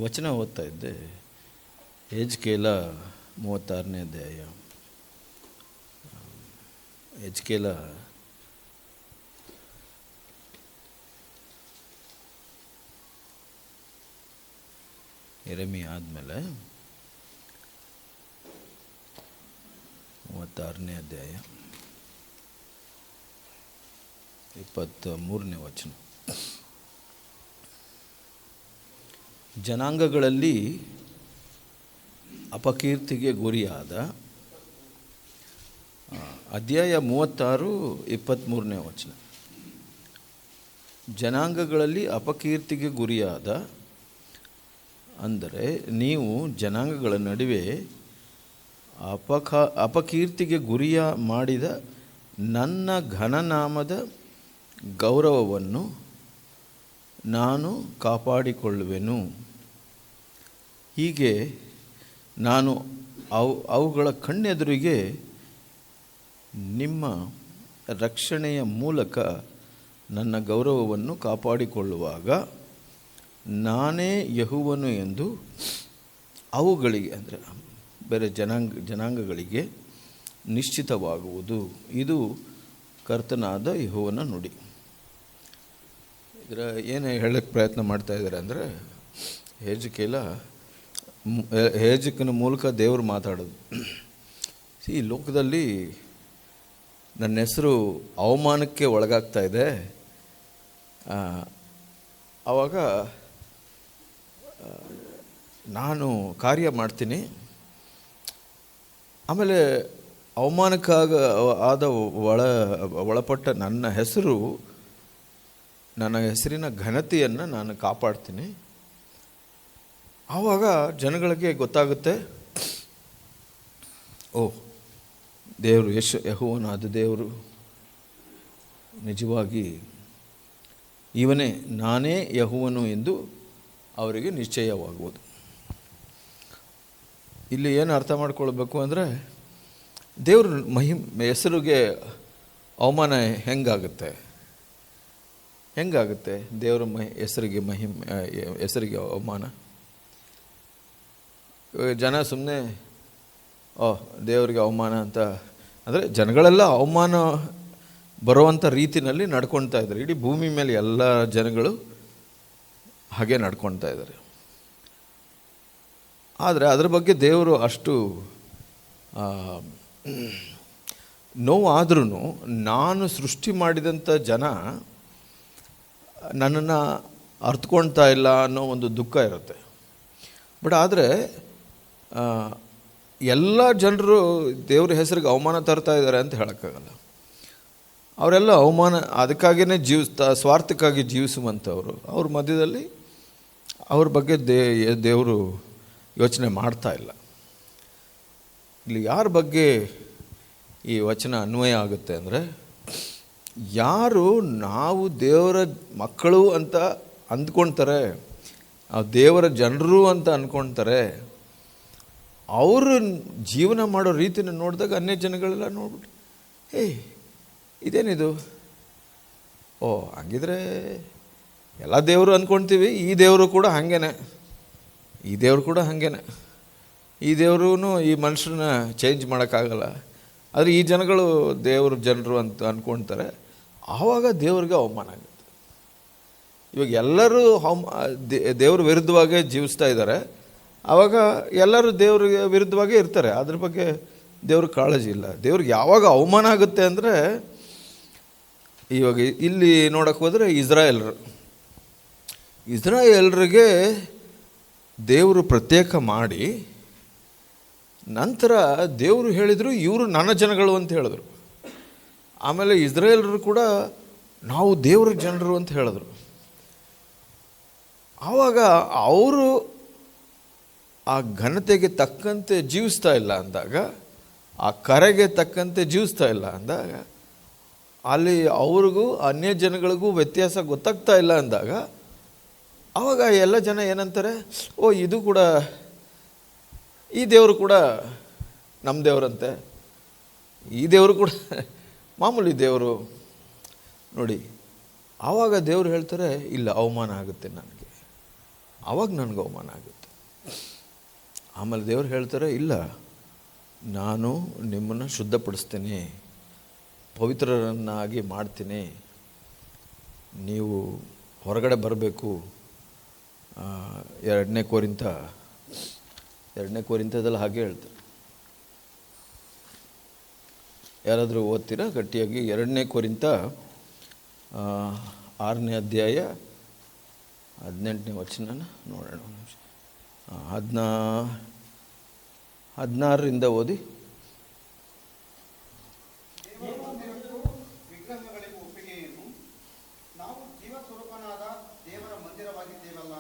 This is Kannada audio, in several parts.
ವಚನ ಓದ್ತಾ ಇದ್ದೆ. ಯೆಜ್ಕೇಲ 36ನೇ ಅಧ್ಯಾಯ. ಯೆಜ್ಕೇಲ ಯೆರೆಮೀಯ ಆದಮೇಲೆ 36ನೇ ಅಧ್ಯಾಯ 23ನೇ ವಚನ. ಜನಾಂಗಗಳಲ್ಲಿ ಅಪಕೀರ್ತಿಗೆ ಗುರಿಯಾದ, ಅಧ್ಯಾಯ 36 23ನೇ ವಚನ. ಜನಾಂಗಗಳಲ್ಲಿ ಅಪಕೀರ್ತಿಗೆ ಗುರಿಯಾದ ಅಂದರೆ ನೀವು ಜನಾಂಗಗಳ ನಡುವೆ ಅಪಕೀರ್ತಿಗೆ ಗುರಿಯ ಮಾಡಿದ ನನ್ನ ಘನನಾಮದ ಗೌರವವನ್ನು ನಾನು ಕಾಪಾಡಿಕೊಳ್ಳುವೆನು. ಹೀಗೆ ನಾನು ಅವುಗಳ ಕಣ್ಣೆದುರಿಗೆ ನಿಮ್ಮ ರಕ್ಷಣೆಯ ಮೂಲಕ ನನ್ನ ಗೌರವವನ್ನು ಕಾಪಾಡಿಕೊಳ್ಳುವಾಗ ನಾನೇ ಯೆಹೋವನು ಎಂದು ಅವುಗಳಿಗೆ, ಅಂದರೆ ಬೇರೆ ಜನಾಂಗಗಳಿಗೆ ನಿಶ್ಚಿತವಾಗುವುದು. ಇದು ಕರ್ತನಾದ ಯೆಹೋವನ ನುಡಿ. ಇದರ ಏನು ಹೇಳಕ್ಕೆ ಪ್ರಯತ್ನ ಮಾಡ್ತಾ ಇದ್ದಾರೆ ಅಂದರೆ, ಯೆಜ್ಕೇಲನ ಮೂಲಕ ದೇವರು ಮಾತಾಡೋದು. ಈ ಲೋಕದಲ್ಲಿ ನನ್ನ ಹೆಸರು ಅವಮಾನಕ್ಕೆ ಒಳಗಾಗ್ತಾ ಇದೆ. ಆವಾಗ ನಾನು ಕಾರ್ಯ ಮಾಡ್ತೀನಿ, ಆಮೇಲೆ ಅವಮಾನಕ್ಕಾದ ಒಳಪಟ್ಟ ನನ್ನ ಹೆಸರಿನ ಘನತೆಯನ್ನು ನಾನು ಕಾಪಾಡ್ತೀನಿ. ಆವಾಗ ಜನಗಳಿಗೆ ಗೊತ್ತಾಗುತ್ತೆ, ಓ ದೇವರು ಯೆಹೋವನಾದ ದೇವರು ನಿಜವಾಗಿ ಇವನೇ, ನಾನೇ ಯೆಹೋವನು ಎಂದು ಅವರಿಗೆ ನಿಶ್ಚಯವಾಗುವುದು. ಇಲ್ಲಿ ಏನು ಅರ್ಥ ಮಾಡ್ಕೊಳ್ಬೇಕು ಅಂದರೆ, ದೇವ್ರ ಹೆಸರಿಗೆ ಅವಮಾನ ಹೆಂಗಾಗುತ್ತೆ ದೇವರ ಹೆಸರಿಗೆ ಅವಮಾನ? ಜನ ಸುಮ್ಮನೆ ದೇವರಿಗೆ ಅವಮಾನ ಅಂತ ಅಂದರೆ, ಜನಗಳೆಲ್ಲ ಅವಮಾನ ಬರುವಂಥ ರೀತಿಯಲ್ಲಿ ನಡ್ಕೊಳ್ತಾ ಇದ್ದಾರೆ. ಇಡೀ ಭೂಮಿ ಮೇಲೆ ಎಲ್ಲ ಜನಗಳು ಹಾಗೆ ನಡ್ಕೊಳ್ತಾ ಇದ್ದಾರೆ. ಆದರೆ ಅದರ ಬಗ್ಗೆ ದೇವರು ಅಷ್ಟು ನೋವಾದ್ರೂ, ನಾನು ಸೃಷ್ಟಿ ಮಾಡಿದಂಥ ಜನ ನನ್ನನ್ನು ಅರ್ಥಕೊಳ್ತಾ ಇಲ್ಲ ಅನ್ನೋ ಒಂದು ದುಃಖ ಇರುತ್ತೆ. ಬಟ್ ಆದರೆ ಎಲ್ಲ ಜನರು ದೇವ್ರ ಹೆಸರಿಗೆ ಅವಮಾನ ತರ್ತಾ ಇದ್ದಾರೆ ಅಂತ ಹೇಳೋಕ್ಕಾಗಲ್ಲ. ಅವರೆಲ್ಲ ಅವಮಾನ ಅದಕ್ಕಾಗಿಯೇ ಸ್ವಾರ್ಥಕ್ಕಾಗಿ ಜೀವಿಸುವಂಥವ್ರು. ಅವ್ರ ಮಧ್ಯದಲ್ಲಿ ಅವ್ರ ಬಗ್ಗೆ ದೇವರು ಯೋಚನೆ ಮಾಡ್ತಾ ಇಲ್ಲ. ಇಲ್ಲಿ ಯಾರ ಬಗ್ಗೆ ಈ ವಚನ ಅನ್ವಯ ಆಗುತ್ತೆ ಅಂದರೆ, ಯಾರು ನಾವು ದೇವರ ಮಕ್ಕಳು ಅಂತ ಅಂದ್ಕೊಳ್ತಾರೆ, ದೇವರ ಜನರು ಅಂತ ಅಂದ್ಕೊಳ್ತಾರೆ, ಅವರು ಜೀವನ ಮಾಡೋ ರೀತಿನ ನೋಡಿದಾಗ ಅನ್ಯ ಜನಗಳೆಲ್ಲ ನೋಡ್ಬಿಟ್ಟು, ಇದೇನಿದು, ಹಂಗಿದ್ರೆ ಎಲ್ಲ ದೇವರು ಅಂದ್ಕೊಳ್ತೀವಿ, ಈ ದೇವರು ಕೂಡ ಹಾಗೇನೆ, ಈ ದೇವರು ಈ ಮನುಷ್ಯರನ್ನ ಚೇಂಜ್ ಮಾಡೋಕ್ಕಾಗಲ್ಲ. ಆದರೆ ಈ ಜನಗಳು ದೇವ್ರ ಜನರು ಅಂತ ಅಂದ್ಕೊಳ್ತಾರೆ. ಆವಾಗ ದೇವ್ರಿಗೆ ಅವಮಾನ ಆಗುತ್ತೆ. ಇವಾಗ ಎಲ್ಲರೂ ದೇವ್ರ ವಿರುದ್ಧವಾಗೇ ಜೀವಿಸ್ತಾ ಇದ್ದಾರೆ. ಆವಾಗ ಎಲ್ಲರೂ ದೇವ್ರಿಗೆ ವಿರುದ್ಧವಾಗೇ ಇರ್ತಾರೆ. ಅದ್ರ ಬಗ್ಗೆ ದೇವ್ರಿಗೆ ಕಾಳಜಿ ಇಲ್ಲ. ದೇವ್ರಿಗೆ ಯಾವಾಗ ಅವಮಾನ ಆಗುತ್ತೆ ಅಂದರೆ, ಇವಾಗ ಇಲ್ಲಿ ನೋಡೋಕೆ ಹೋದರೆ ಇಸ್ರಾಯೇಲರಿಗೆ ದೇವರು ಪ್ರತ್ಯೇಕ ಮಾಡಿ, ನಂತರ ದೇವರು ಹೇಳಿದರು ಇವರು ನನ್ನ ಜನಗಳು ಅಂತ ಹೇಳಿದ್ರು. ಆಮೇಲೆ ಇಸ್ರಾಯೇಲರು ಕೂಡ ನಾವು ದೇವರ ಜನರು ಅಂತ ಹೇಳಿದ್ರು. ಆವಾಗ ಅವರು ಆ ಘನತೆಗೆ ತಕ್ಕಂತೆ ಜೀವಿಸ್ತಾ ಇಲ್ಲ ಅಂದಾಗ, ಆ ಕರೆಗೆ ತಕ್ಕಂತೆ ಜೀವಿಸ್ತಾ ಇಲ್ಲ ಅಂದಾಗ, ಅಲ್ಲಿ ಅವ್ರಿಗೂ ಅನ್ಯ ಜನಗಳಿಗೂ ವ್ಯತ್ಯಾಸ ಗೊತ್ತಾಗ್ತಾ ಇಲ್ಲ ಅಂದಾಗ, ಆವಾಗ ಎಲ್ಲ ಜನ ಏನಂತಾರೆ, ಇದು ಕೂಡ, ಈ ದೇವರು ಕೂಡ ನಮ್ಮ ದೇವರಂತೆ, ಈ ದೇವರು ಕೂಡ ಮಾಮೂಲಿ ದೇವರು ನೋಡಿ. ಆವಾಗ ದೇವರು ಹೇಳ್ತಾರೆ, ಇಲ್ಲ, ಅವಮಾನ ಆಗುತ್ತೆ ನನಗೆ, ಆವಾಗ ನನಗೆ ಅವಮಾನ ಆಗುತ್ತೆ. ಆಮೇಲೆ ದೇವ್ರು ಹೇಳ್ತಾರೆ, ಇಲ್ಲ, ನಾನು ನಿಮ್ಮನ್ನು ಶುದ್ಧಪಡಿಸ್ತೀನಿ, ಪವಿತ್ರರನ್ನಾಗಿ ಮಾಡ್ತೀನಿ, ನೀವು ಹೊರಗಡೆ ಬರಬೇಕು. 2ನೇ ಕೊರಿಂಥದಲ್ಲಿ ಹಾಗೆ ಹೇಳ್ತಾರೆ. ಯಾರಾದರೂ ಓದ್ತೀರಾ ಗಟ್ಟಿಯಾಗಿ? 2ನೇ ಕೊರಿಂಥ 6ನೇ ಅಧ್ಯಾಯ 18ನೇ ವಚನ ನೋಡೋಣ. 16ರಿಂದ ಓದಿ. ವಿಗ್ರಹಗಳಿಗೂ ಒಪ್ಪಿಗೆಯನ್ನು, ನಾವು ಜೀವಸ್ವರೂಪನಾದ ದೇವರ ಮಂದಿರವಾಗಿದ್ದೇವಲ್ಲ,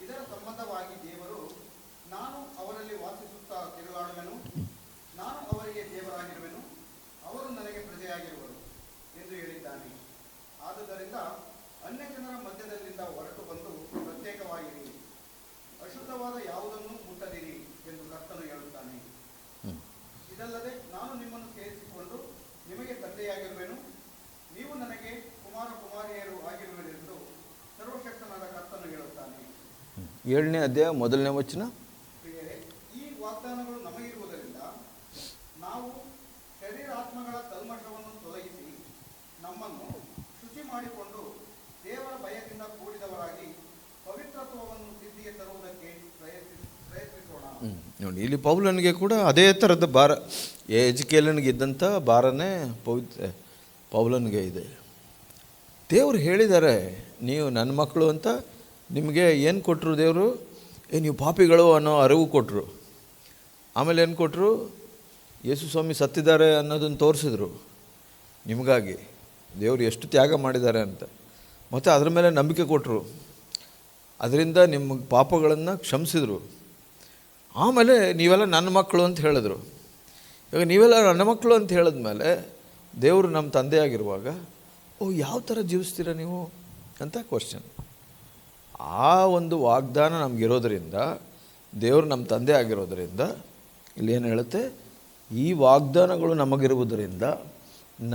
ಇದರ ಸಂಬಂಧವಾಗಿ ದೇವರು, ನಾನು ಅವರಲ್ಲಿ ವಾಸಿಸುತ್ತಾ ತಿರುಗಾಡುವೆನು, ನಾನು ಅವರಿಗೆ ದೇವರಾಗಿರುವೆನು, ಅವರು ನನಗೆ ಪ್ರಜೆಯಾಗಿರುವರು ಎಂದು ಹೇಳಿದ್ದಾನೆ. ಆದುದರಿಂದ ಅನ್ಯಜನರ ಮಧ್ಯದಲ್ಲಿಂದ ಹೊರಟು ಬಂದು ಪ್ರತ್ಯೇಕವಾಗಿರಿ, ಅಶುದ್ಧವಾದ ಯಾವುದನ್ನು ಮುಟ್ಟದಿರಿ ಎಂದು ಕರ್ತನು ಹೇಳುತ್ತಾನೆ. ಇದಲ್ಲದೆ ನಾನು ನಿಮ್ಮನ್ನು ಸೇರಿಸಿಕೊಂಡು ನಿಮಗೆ ತಂದೆಯಾಗಿರುವೆನು, ನೀವು ನನಗೆ ಕುಮಾರ ಕುಮಾರಿಯರು ಆಗಿರುವೆನೆಂದು ಸರ್ವಶಕ್ತನಾದ ಕರ್ತನು ಹೇಳುತ್ತಾನೆ. 7ನೇ ಅಧ್ಯಾಯ 1ನೇ ವಚನ. ಪ್ರಿಯರೇ, ಈ ವಾಗ್ದಾನಗಳು ನಮಗಿರುವುದರಿಂದ ನಾವು ಶರೀರಾತ್ಮಗಳ ಕಲ್ಮಶವನ್ನು ತೊಲಗಿಸಿ ನಮ್ಮನ್ನು ಶುಚಿ ಮಾಡಿಕೊಂಡು ದೇವರ ಭಯದಿಂದ ಕೂಡಿದವರಾಗಿ ಪವಿತ್ರತ್ವವನ್ನು ಸಿದ್ಧಿಗೆ ತರುವುದಕ್ಕೆ ಪ್ರಯತ್ನಿಸೋಣ. ನೋಡಿ, ಇಲ್ಲಿ ಪೌಲನಿಗೆ ಕೂಡ ಅದೇ ಥರದ ಭಾರ, ಎಜ್ಕೇಲನಿಗೆ ಇದ್ದಂಥ ಭಾರನೇ ಪೌಲನಿಗೆ ಇದೆ. ದೇವರು ಹೇಳಿದ್ದಾರೆ, ನೀವು ನನ್ನ ಮಕ್ಕಳು ಅಂತ. ನಿಮಗೆ ಏನು ಕೊಟ್ಟರು ದೇವರು? ನೀವು ಪಾಪಿಗಳು ಅನ್ನೋ ಅರಿವು ಕೊಟ್ಟರು. ಆಮೇಲೆ ಏನು ಕೊಟ್ಟರು? ಯೇಸು ಸ್ವಾಮಿ ಸತ್ತಿದ್ದಾರೆ ಅನ್ನೋದನ್ನು ತೋರಿಸಿದ್ರು ನಿಮಗಾಗಿ. ದೇವರು ಎಷ್ಟು ತ್ಯಾಗ ಮಾಡಿದ್ದಾರೆ ಅಂತ. ಮತ್ತು ಅದರ ಮೇಲೆ ನಂಬಿಕೆ ಕೊಟ್ಟರು. ಅದರಿಂದ ನಿಮ್ಮ ಪಾಪಗಳನ್ನು ಕ್ಷಮಿಸಿದರು. ಆಮೇಲೆ ನೀವೆಲ್ಲ ನನ್ನ ಮಕ್ಕಳು ಅಂತ ಹೇಳಿದ್ರು. ಇವಾಗ ನೀವೆಲ್ಲ ನನ್ನ ಮಕ್ಕಳು ಅಂತ ಹೇಳಿದ್ಮೇಲೆ ದೇವರು ನಮ್ಮ ತಂದೆಯಾಗಿರುವಾಗ, ಯಾವ ಥರ ಜೀವಿಸ್ತೀರ ನೀವು ಅಂತ ಕ್ವಶನ್. ಆ ಒಂದು ವಾಗ್ದಾನ ನಮಗಿರೋದ್ರಿಂದ, ದೇವರು ನಮ್ಮ ತಂದೆ ಆಗಿರೋದ್ರಿಂದ ಇಲ್ಲಿ ಏನು ಹೇಳುತ್ತೆ, ಈ ವಾಗ್ದಾನಗಳು ನಮಗಿರುವುದರಿಂದ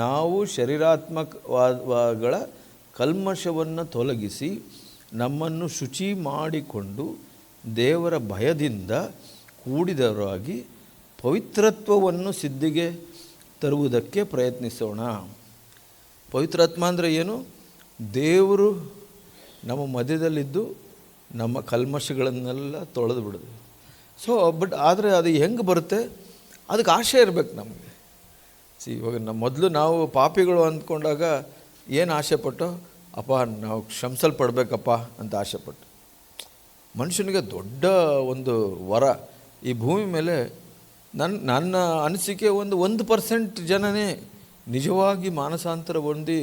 ನಾವು ಶರೀರಾತ್ಮಕಗಳ ಕಲ್ಮಶವನ್ನು ತೊಲಗಿಸಿ ನಮ್ಮನ್ನು ಶುಚಿ ಮಾಡಿಕೊಂಡು ದೇವರ ಭಯದಿಂದ ಕೂಡಿದವರಾಗಿ ಪವಿತ್ರತ್ವವನ್ನು ಸಿದ್ಧಿಗೆ ತರುವುದಕ್ಕೆ ಪ್ರಯತ್ನಿಸೋಣ. ಪವಿತ್ರಾತ್ಮ ಅಂದರೆ ಏನು? ದೇವರು ನಮ್ಮ ಮಧ್ಯದಲ್ಲಿದ್ದು ನಮ್ಮ ಕಲ್ಮಶಗಳನ್ನೆಲ್ಲ ತೊಳೆದು ಬಿಡೋದು. ಆದರೆ ಅದು ಹೆಂಗೆ ಬರುತ್ತೆ? ಅದಕ್ಕೆ ಆಶೆ ಇರಬೇಕು ನಮಗೆ. ಇವಾಗ ಮೊದಲು ನಾವು ಪಾಪಿಗಳು ಅಂದ್ಕೊಂಡಾಗ ಏನು ಆಸೆಪಟ್ಟು, ಅಪ್ಪ ನಾವು ಕ್ಷಮಿಸಲ್ಪಡ್ಬೇಕಪ್ಪ ಅಂತ ಆಸೆಪಟ್ಟು. ಮನುಷ್ಯನಿಗೆ ದೊಡ್ಡ ಒಂದು ವರ ಈ ಭೂಮಿ ಮೇಲೆ. ನನ್ನ ಅನಿಸಿಕೆ 1% ಜನನೇ ನಿಜವಾಗಿ ಮಾನಸಾಂತರ ಹೊಂದಿ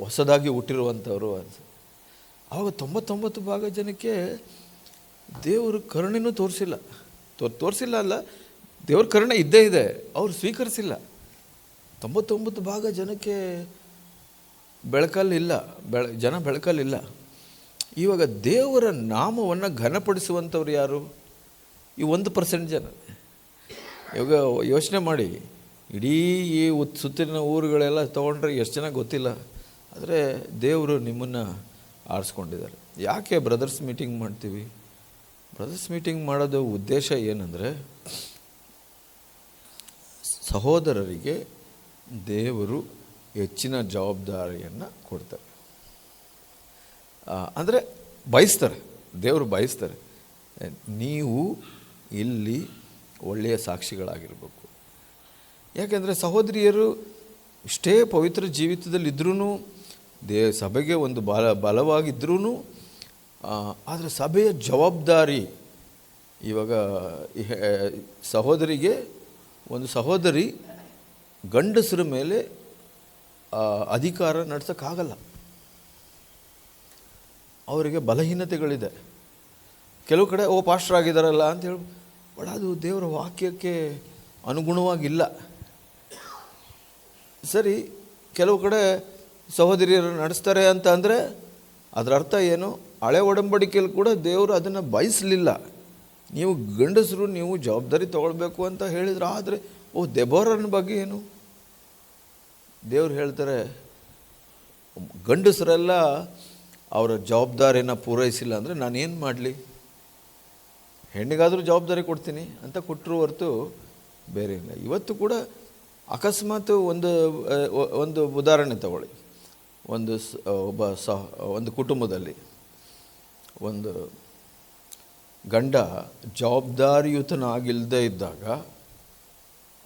ಹೊಸದಾಗಿ ಹುಟ್ಟಿರುವಂಥವ್ರು ಅಂತ. ಆವಾಗ 99% ಜನಕ್ಕೆ ದೇವರು ಕರುಣೆನೂ ತೋರಿಸಿಲ್ಲ ಅಲ್ಲ, ದೇವ್ರ ಕರುಣೆ ಇದ್ದೇ ಇದೆ, ಅವ್ರು ಸ್ವೀಕರಿಸಿಲ್ಲ. 99% ಜನಕ್ಕೆ ಜನ ಬೆಳಕಲ್ಲಿಲ್ಲ. ಇವಾಗ ದೇವರ ನಾಮವನ್ನು ಘನಪಡಿಸುವಂಥವ್ರು ಯಾರು? ಈ 1% ಜನ. ಇವಾಗ ಯೋಚನೆ ಮಾಡಿ, ಇಡೀ ಈ ಸುತ್ತಿನ ಊರುಗಳೆಲ್ಲ ತೊಗೊಂಡ್ರೆ ಎಷ್ಟು ಜನ ಗೊತ್ತಿಲ್ಲ. ಆದರೆ ದೇವರು ನಿಮ್ಮನ್ನು ಆರಿಸ್ಕೊಂಡಿದ್ದಾರೆ. ಯಾಕೆ ಬ್ರದರ್ಸ್ ಮೀಟಿಂಗ್ ಮಾಡ್ತೀವಿ? ಬ್ರದರ್ಸ್ ಮೀಟಿಂಗ್ ಮಾಡೋದು ಉದ್ದೇಶ ಏನಂದರೆ, ಸಹೋದರರಿಗೆ ದೇವರು ಹೆಚ್ಚಿನ ಜವಾಬ್ದಾರಿಯನ್ನು ಕೊಡ್ತಾರೆ. ಅಂದರೆ ದೇವರು ಬಯಸ್ತಾರೆ, ನೀವು ಇಲ್ಲಿ ಒಳ್ಳೆಯ ಸಾಕ್ಷಿಗಳಾಗಿರಬೇಕು. ಯಾಕೆಂದರೆ ಸಹೋದರಿಯರು ಇಷ್ಟೇ ಪವಿತ್ರ ಜೀವಿತದಲ್ಲಿದ್ದರೂ, ಸಭೆಗೆ ಒಂದು ಬಲವಾಗಿದ್ರೂ, ಆದರೆ ಸಭೆಯ ಜವಾಬ್ದಾರಿ ಇವಾಗ ಒಂದು ಸಹೋದರಿ ಗಂಡಸರ ಮೇಲೆ ಅಧಿಕಾರ ನಡೆಸೋಕ್ಕಾಗಲ್ಲ. ಅವರಿಗೆ ಬಲಹೀನತೆಗಳಿದೆ. ಕೆಲವು ಕಡೆ ಪಾಸ್ಟರ್ ಆಗಿದ್ದಾರಲ್ಲ ಅಂತ ಹೇಳಿ, ಅದು ದೇವರ ವಾಕ್ಯಕ್ಕೆ ಅನುಗುಣವಾಗಿಲ್ಲ. ಸರಿ, ಕೆಲವು ಕಡೆ ಸಹೋದರಿಯರು ನಡೆಸ್ತಾರೆ ಅಂತ ಅಂದರೆ ಅದರ ಅರ್ಥ ಏನು? ಹಳೆ ಒಡಂಬಡಿಕೆಯಲ್ಲಿ ಕೂಡ ದೇವರು ಅದನ್ನು ಬಯಸಲಿಲ್ಲ. ನೀವು ಗಂಡಸರು ನೀವು ಜವಾಬ್ದಾರಿ ತೊಗೊಳ್ಬೇಕು ಅಂತ ಹೇಳಿದ್ರು. ಆದರೆ ದೆಬೋರನ ಬಗ್ಗೆ ಏನು? ದೇವ್ರು ಹೇಳ್ತಾರೆ, ಗಂಡಸರೆಲ್ಲ ಅವರ ಜವಾಬ್ದಾರಿಯನ್ನು ಪೂರೈಸಿಲ್ಲ ಅಂದರೆ ನಾನೇನು ಮಾಡಲಿ? ಹೆಣ್ಣಿಗಾದರೂ ಜವಾಬ್ದಾರಿ ಕೊಡ್ತೀನಿ ಅಂತ ಕೊಟ್ಟರು ಹೊರತು ಬೇರೆ ಇಲ್ಲ. ಇವತ್ತು ಕೂಡ ಅಕಸ್ಮಾತ್ ಒಂದು ಉದಾಹರಣೆ ತಗೊಳ್ಳಿ. ಒಂದು ಕುಟುಂಬದಲ್ಲಿ ಒಂದು ಗಂಡ ಜವಾಬ್ದಾರಿಯುತನಾಗಿಲ್ಲದೆ ಇದ್ದಾಗ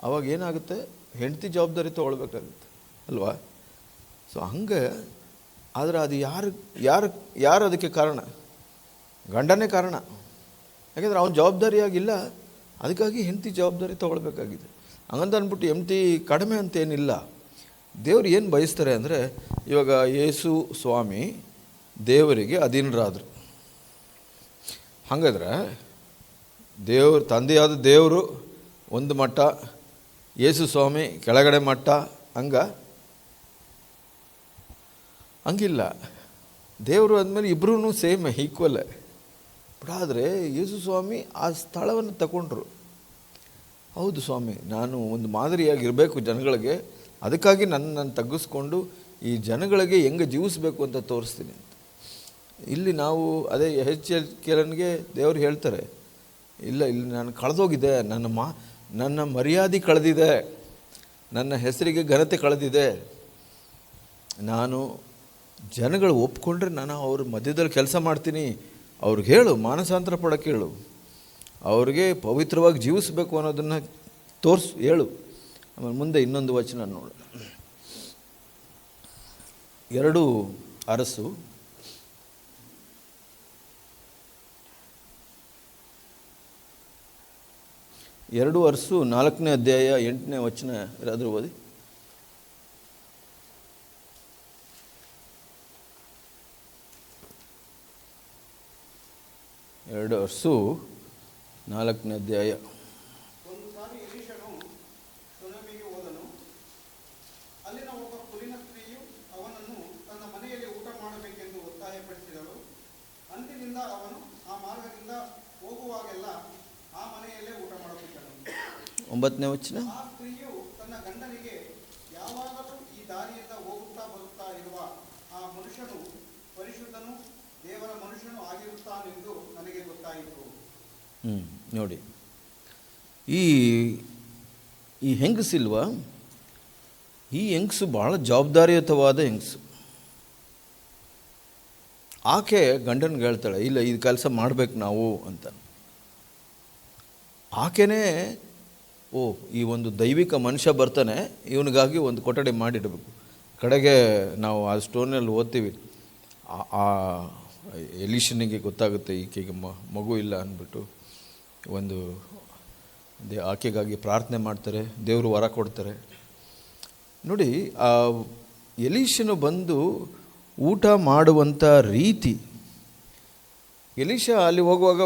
ಅವಾಗ ಏನಾಗುತ್ತೆ, ಹೆಂಡತಿ ಜವಾಬ್ದಾರಿ ತೊಗೊಳ್ಬೇಕಾಗುತ್ತೆ ಅಲ್ವಾ? ಸೊ ಹಂಗೆ. ಆದರೆ ಅದು ಯಾರು ಅದಕ್ಕೆ ಕಾರಣ? ಗಂಡನೇ ಕಾರಣ. ಯಾಕೆಂದರೆ ಅವನ ಜವಾಬ್ದಾರಿಯಾಗಿಲ್ಲ, ಅದಕ್ಕಾಗಿ ಹೆಂಡತಿ ಜವಾಬ್ದಾರಿ ತೊಗೊಳ್ಬೇಕಾಗಿದೆ. ಹಂಗಂತ ಅಂದ್ಬಿಟ್ಟು ಹೆಂಡತಿ ಕಡಿಮೆ ಅಂತೇನಿಲ್ಲ. ದೇವ್ರು ಏನು ಬಯಸ್ತಾರೆ ಅಂದರೆ, ಇವಾಗ ಯೇಸು ಸ್ವಾಮಿ ದೇವರಿಗೆ ಅಧೀನರಾದರು. ಹಾಗಾದ್ರೆ ತಂದೆಯಾದ ದೇವರು ಒಂದು ಮಟ್ಟ, ಯೇಸು ಸ್ವಾಮಿ ಕೆಳಗಡೆ ಮಟ್ಟ, ಹಂಗಿಲ್ಲ. ದೇವರು ಆದಮೇಲೆ ಇಬ್ಬರೂ ಸೇಮ್ ಈಕ್ವಲ್. ಬಟ್ ಆದರೆ ಯೇಸು ಸ್ವಾಮಿ ಆ ಸ್ಥಳವನ್ನು ತಗೊಂಡ್ರು. ಹೌದು ಸ್ವಾಮಿ, ನಾನು ಒಂದು ಮಾದರಿಯಾಗಿರಬೇಕು ಜನಗಳಿಗೆ, ಅದಕ್ಕಾಗಿ ನಾನು ತಗ್ಗಿಸ್ಕೊಂಡು ಈ ಜನಗಳಿಗೆ ಹೆಂಗೆ ಜೀವಿಸ್ಬೇಕು ಅಂತ ತೋರಿಸ್ತೀನಿ ಅಂತ. ಇಲ್ಲಿ ನಾವು ಅದೇ ಎಹೆಜ್ಕೇಲನಿಗೆ ದೇವರು ಹೇಳ್ತಾರೆ, ಇಲ್ಲ, ಇಲ್ಲಿ ನಾನು ಕಳೆದೋಗಿದೆ, ನನ್ನ ಮರ್ಯಾದೆ ಕಳೆದಿದೆ, ನನ್ನ ಹೆಸರಿಗೆ ಘನತೆ ಕಳೆದಿದೆ. ನಾನು ಜನಗಳು ಒಪ್ಕೊಂಡ್ರೆ ನಾನು ಅವ್ರ ಮಧ್ಯದಲ್ಲಿ ಕೆಲಸ ಮಾಡ್ತೀನಿ. ಅವ್ರಿಗೆ ಹೇಳು, ಮಾನಸಾಂತರ ಪಡೋಕ್ಕೆ ಹೇಳು, ಅವ್ರಿಗೆ ಪವಿತ್ರವಾಗಿ ಜೀವಿಸಬೇಕು ಅನ್ನೋದನ್ನು ಹೇಳು. ಆಮೇಲೆ ಮುಂದೆ ಇನ್ನೊಂದು ವಚನ ನೋಡು. 2 ಅರಸು 4ನೇ ಅಧ್ಯಾಯ 8ನೇ ವಚನ ಯಾರಾದರೂ ಓದಿ. 2 ಅರಸು 4ನೇ ಅಧ್ಯಾಯ. ಒಂದು ಸಾರಿ ಎಲೀಷನು ಶೂನೇಮಿಗೆ ಹೋದನು. ಅಲ್ಲಿನ ಒಬ್ಬ ಕುಲೀನ ಸ್ತ್ರೀಯು ಅವನನ್ನು ತನ್ನ ಮನೆಯಲ್ಲಿ ಊಟ ಮಾಡಬೇಕೆಂದು ಒತ್ತಾಯಪಡಿಸಿದಳು. ಅಂದಿನಿಂದ ಅವನು ಆ ಮಾರ್ಗದಿಂದ ಹೋಗುವಾಗೆಲ್ಲ ಆ ಮನೆಯಲ್ಲೇ ಊಟ ಮಾಡಬೇಕನು. 9ನೇ ವಚನ. ಆ ಸ್ತ್ರೀಯು ತನ್ನ ಗಂಡನಿಗೆ, ಯಾವಾಗಲೂ ಈ ದಾರಿಯಿಂದ ಹೋಗುತ್ತಾ ಬರುತ್ತಾ ಇರುವ ಆ ಮನುಷ್ಯನು ಪರಿಶುದ್ಧನು, ದೇವರ ಮನುಷ್ಯನು ಆಗಿರುತ್ತಾನೆಂದು ನನಗೆ ಗೊತ್ತಾಯಿತು. ನೋಡಿ, ಈ ಹೆಂಗಸಿಲ್ವಾ, ಈ ಹೆಂಗಸು ಭಾಳ ಜವಾಬ್ದಾರಿಯುತವಾದ ಹೆಂಗಸು. ಆಕೆ ಗಂಡನಿಗೆ ಹೇಳ್ತಾಳೆ, ಇಲ್ಲ, ಇದು ಕೆಲಸ ಮಾಡಬೇಕು ನಾವು ಅಂತ. ಆಕೆನೇ, ಈ ಒಂದು ದೈವಿಕ ಮನುಷ್ಯ ಬರ್ತಾನೆ, ಇವನಿಗಾಗಿ ಒಂದು ಕೊಠಡಿ ಮಾಡಿಡಬೇಕು. ಕಡೆಗೆ ನಾವು ಆ ಸ್ಟೋನಲ್ಲಿ ಓದ್ತೀವಿ, ಆ ಎಲೀಷನಿಗೆ ಗೊತ್ತಾಗುತ್ತೆ ಈಕೆಗೆ ಮಗು ಇಲ್ಲ ಅಂದ್ಬಿಟ್ಟು. ಆಕೆಗಾಗಿ ಪ್ರಾರ್ಥನೆ ಮಾಡ್ತಾರೆ, ದೇವರು ವರ ಕೊಡ್ತಾರೆ. ನೋಡಿ, ಆ ಎಲೀಷನು ಬಂದು ಊಟ ಮಾಡುವಂಥ ರೀತಿ, ಎಲೀಷ ಅಲ್ಲಿ ಹೋಗುವಾಗ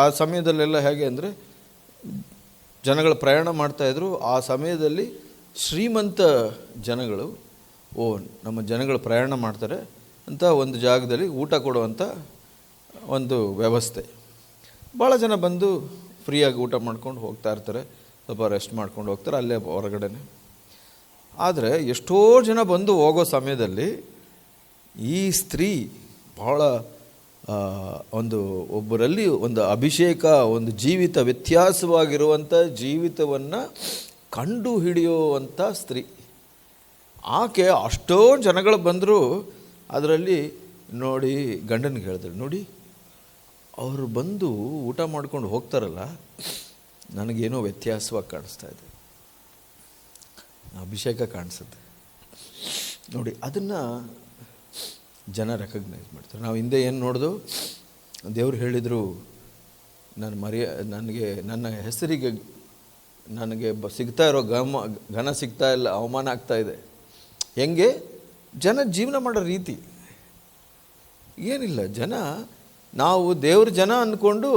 ಆ ಸಮಯದಲ್ಲೆಲ್ಲ ಹೇಗೆ ಅಂದರೆ, ಜನಗಳು ಪ್ರಯಾಣ ಮಾಡ್ತಾಯಿದ್ರು. ಆ ಸಮಯದಲ್ಲಿ ಶ್ರೀಮಂತ ಜನಗಳು, ನಮ್ಮ ಜನಗಳು ಪ್ರಯಾಣ ಮಾಡ್ತಾರೆ ಅಂತ ಒಂದು ಜಾಗದಲ್ಲಿ ಊಟ ಕೊಡುವಂಥ ಒಂದು ವ್ಯವಸ್ಥೆ. ಭಾಳ ಜನ ಬಂದು ಫ್ರೀಯಾಗಿ ಊಟ ಮಾಡ್ಕೊಂಡು ಹೋಗ್ತಾ ಇರ್ತಾರೆ, ಸ್ವಲ್ಪ ರೆಸ್ಟ್ ಮಾಡ್ಕೊಂಡು ಹೋಗ್ತಾರೆ ಅಲ್ಲೇ ಹೊರಗಡೆ. ಆದರೆ ಎಷ್ಟೋ ಜನ ಬಂದು ಹೋಗೋ ಸಮಯದಲ್ಲಿ ಈ ಸ್ತ್ರೀ ಭಾಳ ಒಬ್ಬರಲ್ಲಿ ಒಂದು ಅಭಿಷೇಕ, ಒಂದು ಜೀವಿತ, ವ್ಯತ್ಯಾಸವಾಗಿರುವಂಥ ಜೀವಿತವನ್ನು ಕಂಡು ಹಿಡಿಯುವಂಥ ಸ್ತ್ರೀ. ಆಕೆ ಅಷ್ಟೋ ಜನಗಳು ಬಂದರೂ ಅದರಲ್ಲಿ ನೋಡಿ ಗಂಡನಿಗೆ ಹೇಳಿದ್ರು, ನೋಡಿ ಅವರು ಬಂದು ಊಟ ಮಾಡ್ಕೊಂಡು ಹೋಗ್ತಾರಲ್ಲ, ನನಗೇನೋ ವ್ಯತ್ಯಾಸವಾಗಿ ಕಾಣಿಸ್ತಾ ಇದೆ, ಅಭಿಷೇಕ ಕಾಣಿಸುತ್ತೆ ನೋಡಿ. ಅದನ್ನು ಜನ ರೆಕಗ್ನೈಸ್ ಮಾಡ್ತಾರೆ. ನಾವು ಹಿಂದೆ ಏನು ನೋಡಿದು, ದೇವರು ಹೇಳಿದರು, ನನ್ನ ಹೆಸರಿಗೆ ನನಗೆ ಸಿಗ್ತಾ ಇರೋ ಘನ ಸಿಗ್ತಾ ಇಲ್ಲ, ಅವಮಾನ ಆಗ್ತಾ ಇದೆ. ಹೆಂಗೆ ಜನ ಜೀವನ ಮಾಡೋ ರೀತಿ ಏನಿಲ್ಲ. ನಾವು ದೇವ್ರ ಜನ ಅಂದ್ಕೊಂಡು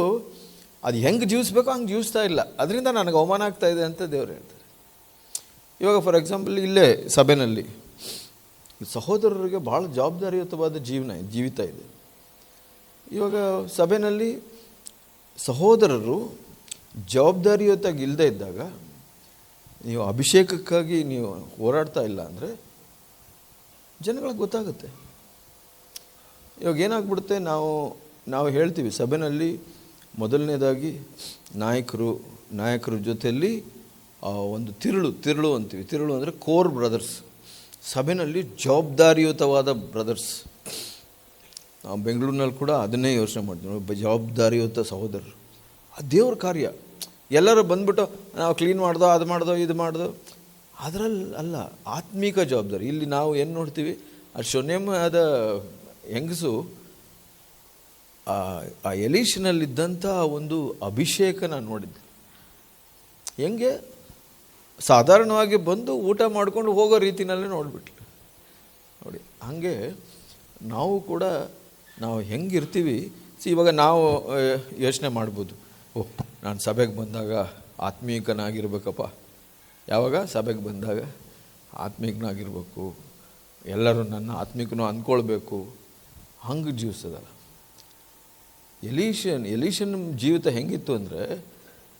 ಅದು ಹೆಂಗೆ ಜೀವಿಸ್ಬೇಕೋ ಹಂಗೆ ಜೀವಿಸ್ತಾ ಇಲ್ಲ, ಅದರಿಂದ ನನಗೆ ಅವಮಾನ ಆಗ್ತಾ ಇದೆ ಅಂತ ದೇವ್ರು ಹೇಳ್ತಾರೆ. ಇವಾಗ ಫಾರ್ ಎಕ್ಸಾಂಪಲ್ ಇಲ್ಲೇ ಸಭೆಯಲ್ಲಿ ಸಹೋದರರಿಗೆ ಭಾಳ ಜವಾಬ್ದಾರಿಯುತವಾದ ಜೀವಿತ ಇದೆ. ಇವಾಗ ಸಭೆಯಲ್ಲಿ ಸಹೋದರರು ಜವಾಬ್ದಾರಿಯುತಾಗಿ ಇಲ್ಲದೆ ಇದ್ದಾಗ, ನೀವು ಅಭಿಷೇಕಕ್ಕಾಗಿ ನೀವು ಹೋರಾಡ್ತಾ ಇಲ್ಲ ಅಂದರೆ ಜನಗಳಿಗೆ ಗೊತ್ತಾಗುತ್ತೆ. ಇವಾಗ ಏನಾಗ್ಬಿಡುತ್ತೆ, ನಾವು ಹೇಳ್ತೀವಿ ಸಭೆಯಲ್ಲಿ ಮೊದಲನೇದಾಗಿ ನಾಯಕರ ಜೊತೆಯಲ್ಲಿ ಒಂದು ತಿರುಳು ಅಂತೀವಿ. ತಿರುಳು ಅಂದರೆ ಕೋರ್ ಬ್ರದರ್ಸ್, ಸಭೆಯಲ್ಲಿ ಜವಾಬ್ದಾರಿಯುತವಾದ ಬ್ರದರ್ಸ್. ನಾವು ಬೆಂಗಳೂರಿನಲ್ಲಿ ಕೂಡ ಅದನ್ನೇ ಯೋಚನೆ ಮಾಡ್ತೀವಿ, ಜವಾಬ್ದಾರಿಯುತ ಸಹೋದರರು. ಆ ದೇವ್ರ ಕಾರ್ಯ. ಎಲ್ಲರೂ ಬಂದ್ಬಿಟ್ಟು ನಾವು ಕ್ಲೀನ್ ಮಾಡ್ದೋ, ಅದು ಮಾಡ್ದೋ, ಇದು ಮಾಡ್ದೋ, ಅದರಲ್ಲಿ ಅಲ್ಲ. ಆತ್ಮೀಕ ಜವಾಬ್ದಾರಿ. ಇಲ್ಲಿ ನಾವು ಏನು ನೋಡ್ತೀವಿ, ಆ ಶೂನ್ಯವಾದ ಹೆಂಗಸು ಆ ಎಲೀಷನಲ್ಲಿದ್ದಂಥ ಒಂದು ಅಭಿಷೇಕ ನಾನು ನೋಡಿದ್ದೆ. ಹೆಂಗೆ ಸಾಧಾರಣವಾಗಿ ಬಂದು ಊಟ ಮಾಡ್ಕೊಂಡು ಹೋಗೋ ರೀತಿಯಲ್ಲೇ ನೋಡಿಬಿಟ್ಲು ನೋಡಿ. ಹಾಗೆ ನಾವು ಕೂಡ ನಾವು ಹೆಂಗಿರ್ತೀವಿ. ಇವಾಗ ನಾವು ಯೋಚನೆ ಮಾಡ್ಬೋದು, ಓಹ್ ನಾನು ಸಭೆಗೆ ಬಂದಾಗ ಆತ್ಮೀಕನಾಗಿರ್ಬೇಕಪ್ಪ. ಯಾವಾಗ ಸಭೆಗೆ ಬಂದಾಗ ಆತ್ಮೀಕನಾಗಿರ್ಬೇಕು, ಎಲ್ಲರೂ ನನ್ನ ಆತ್ಮಿಕನೂ ಅಂದ್ಕೊಳ್ಬೇಕು. ಹಂಗೆ ಜೀವಿಸೋದಲ್ಲ. ಎಲೀಷನ್ ಜೀವಿತ ಹೆಂಗಿತ್ತು ಅಂದರೆ,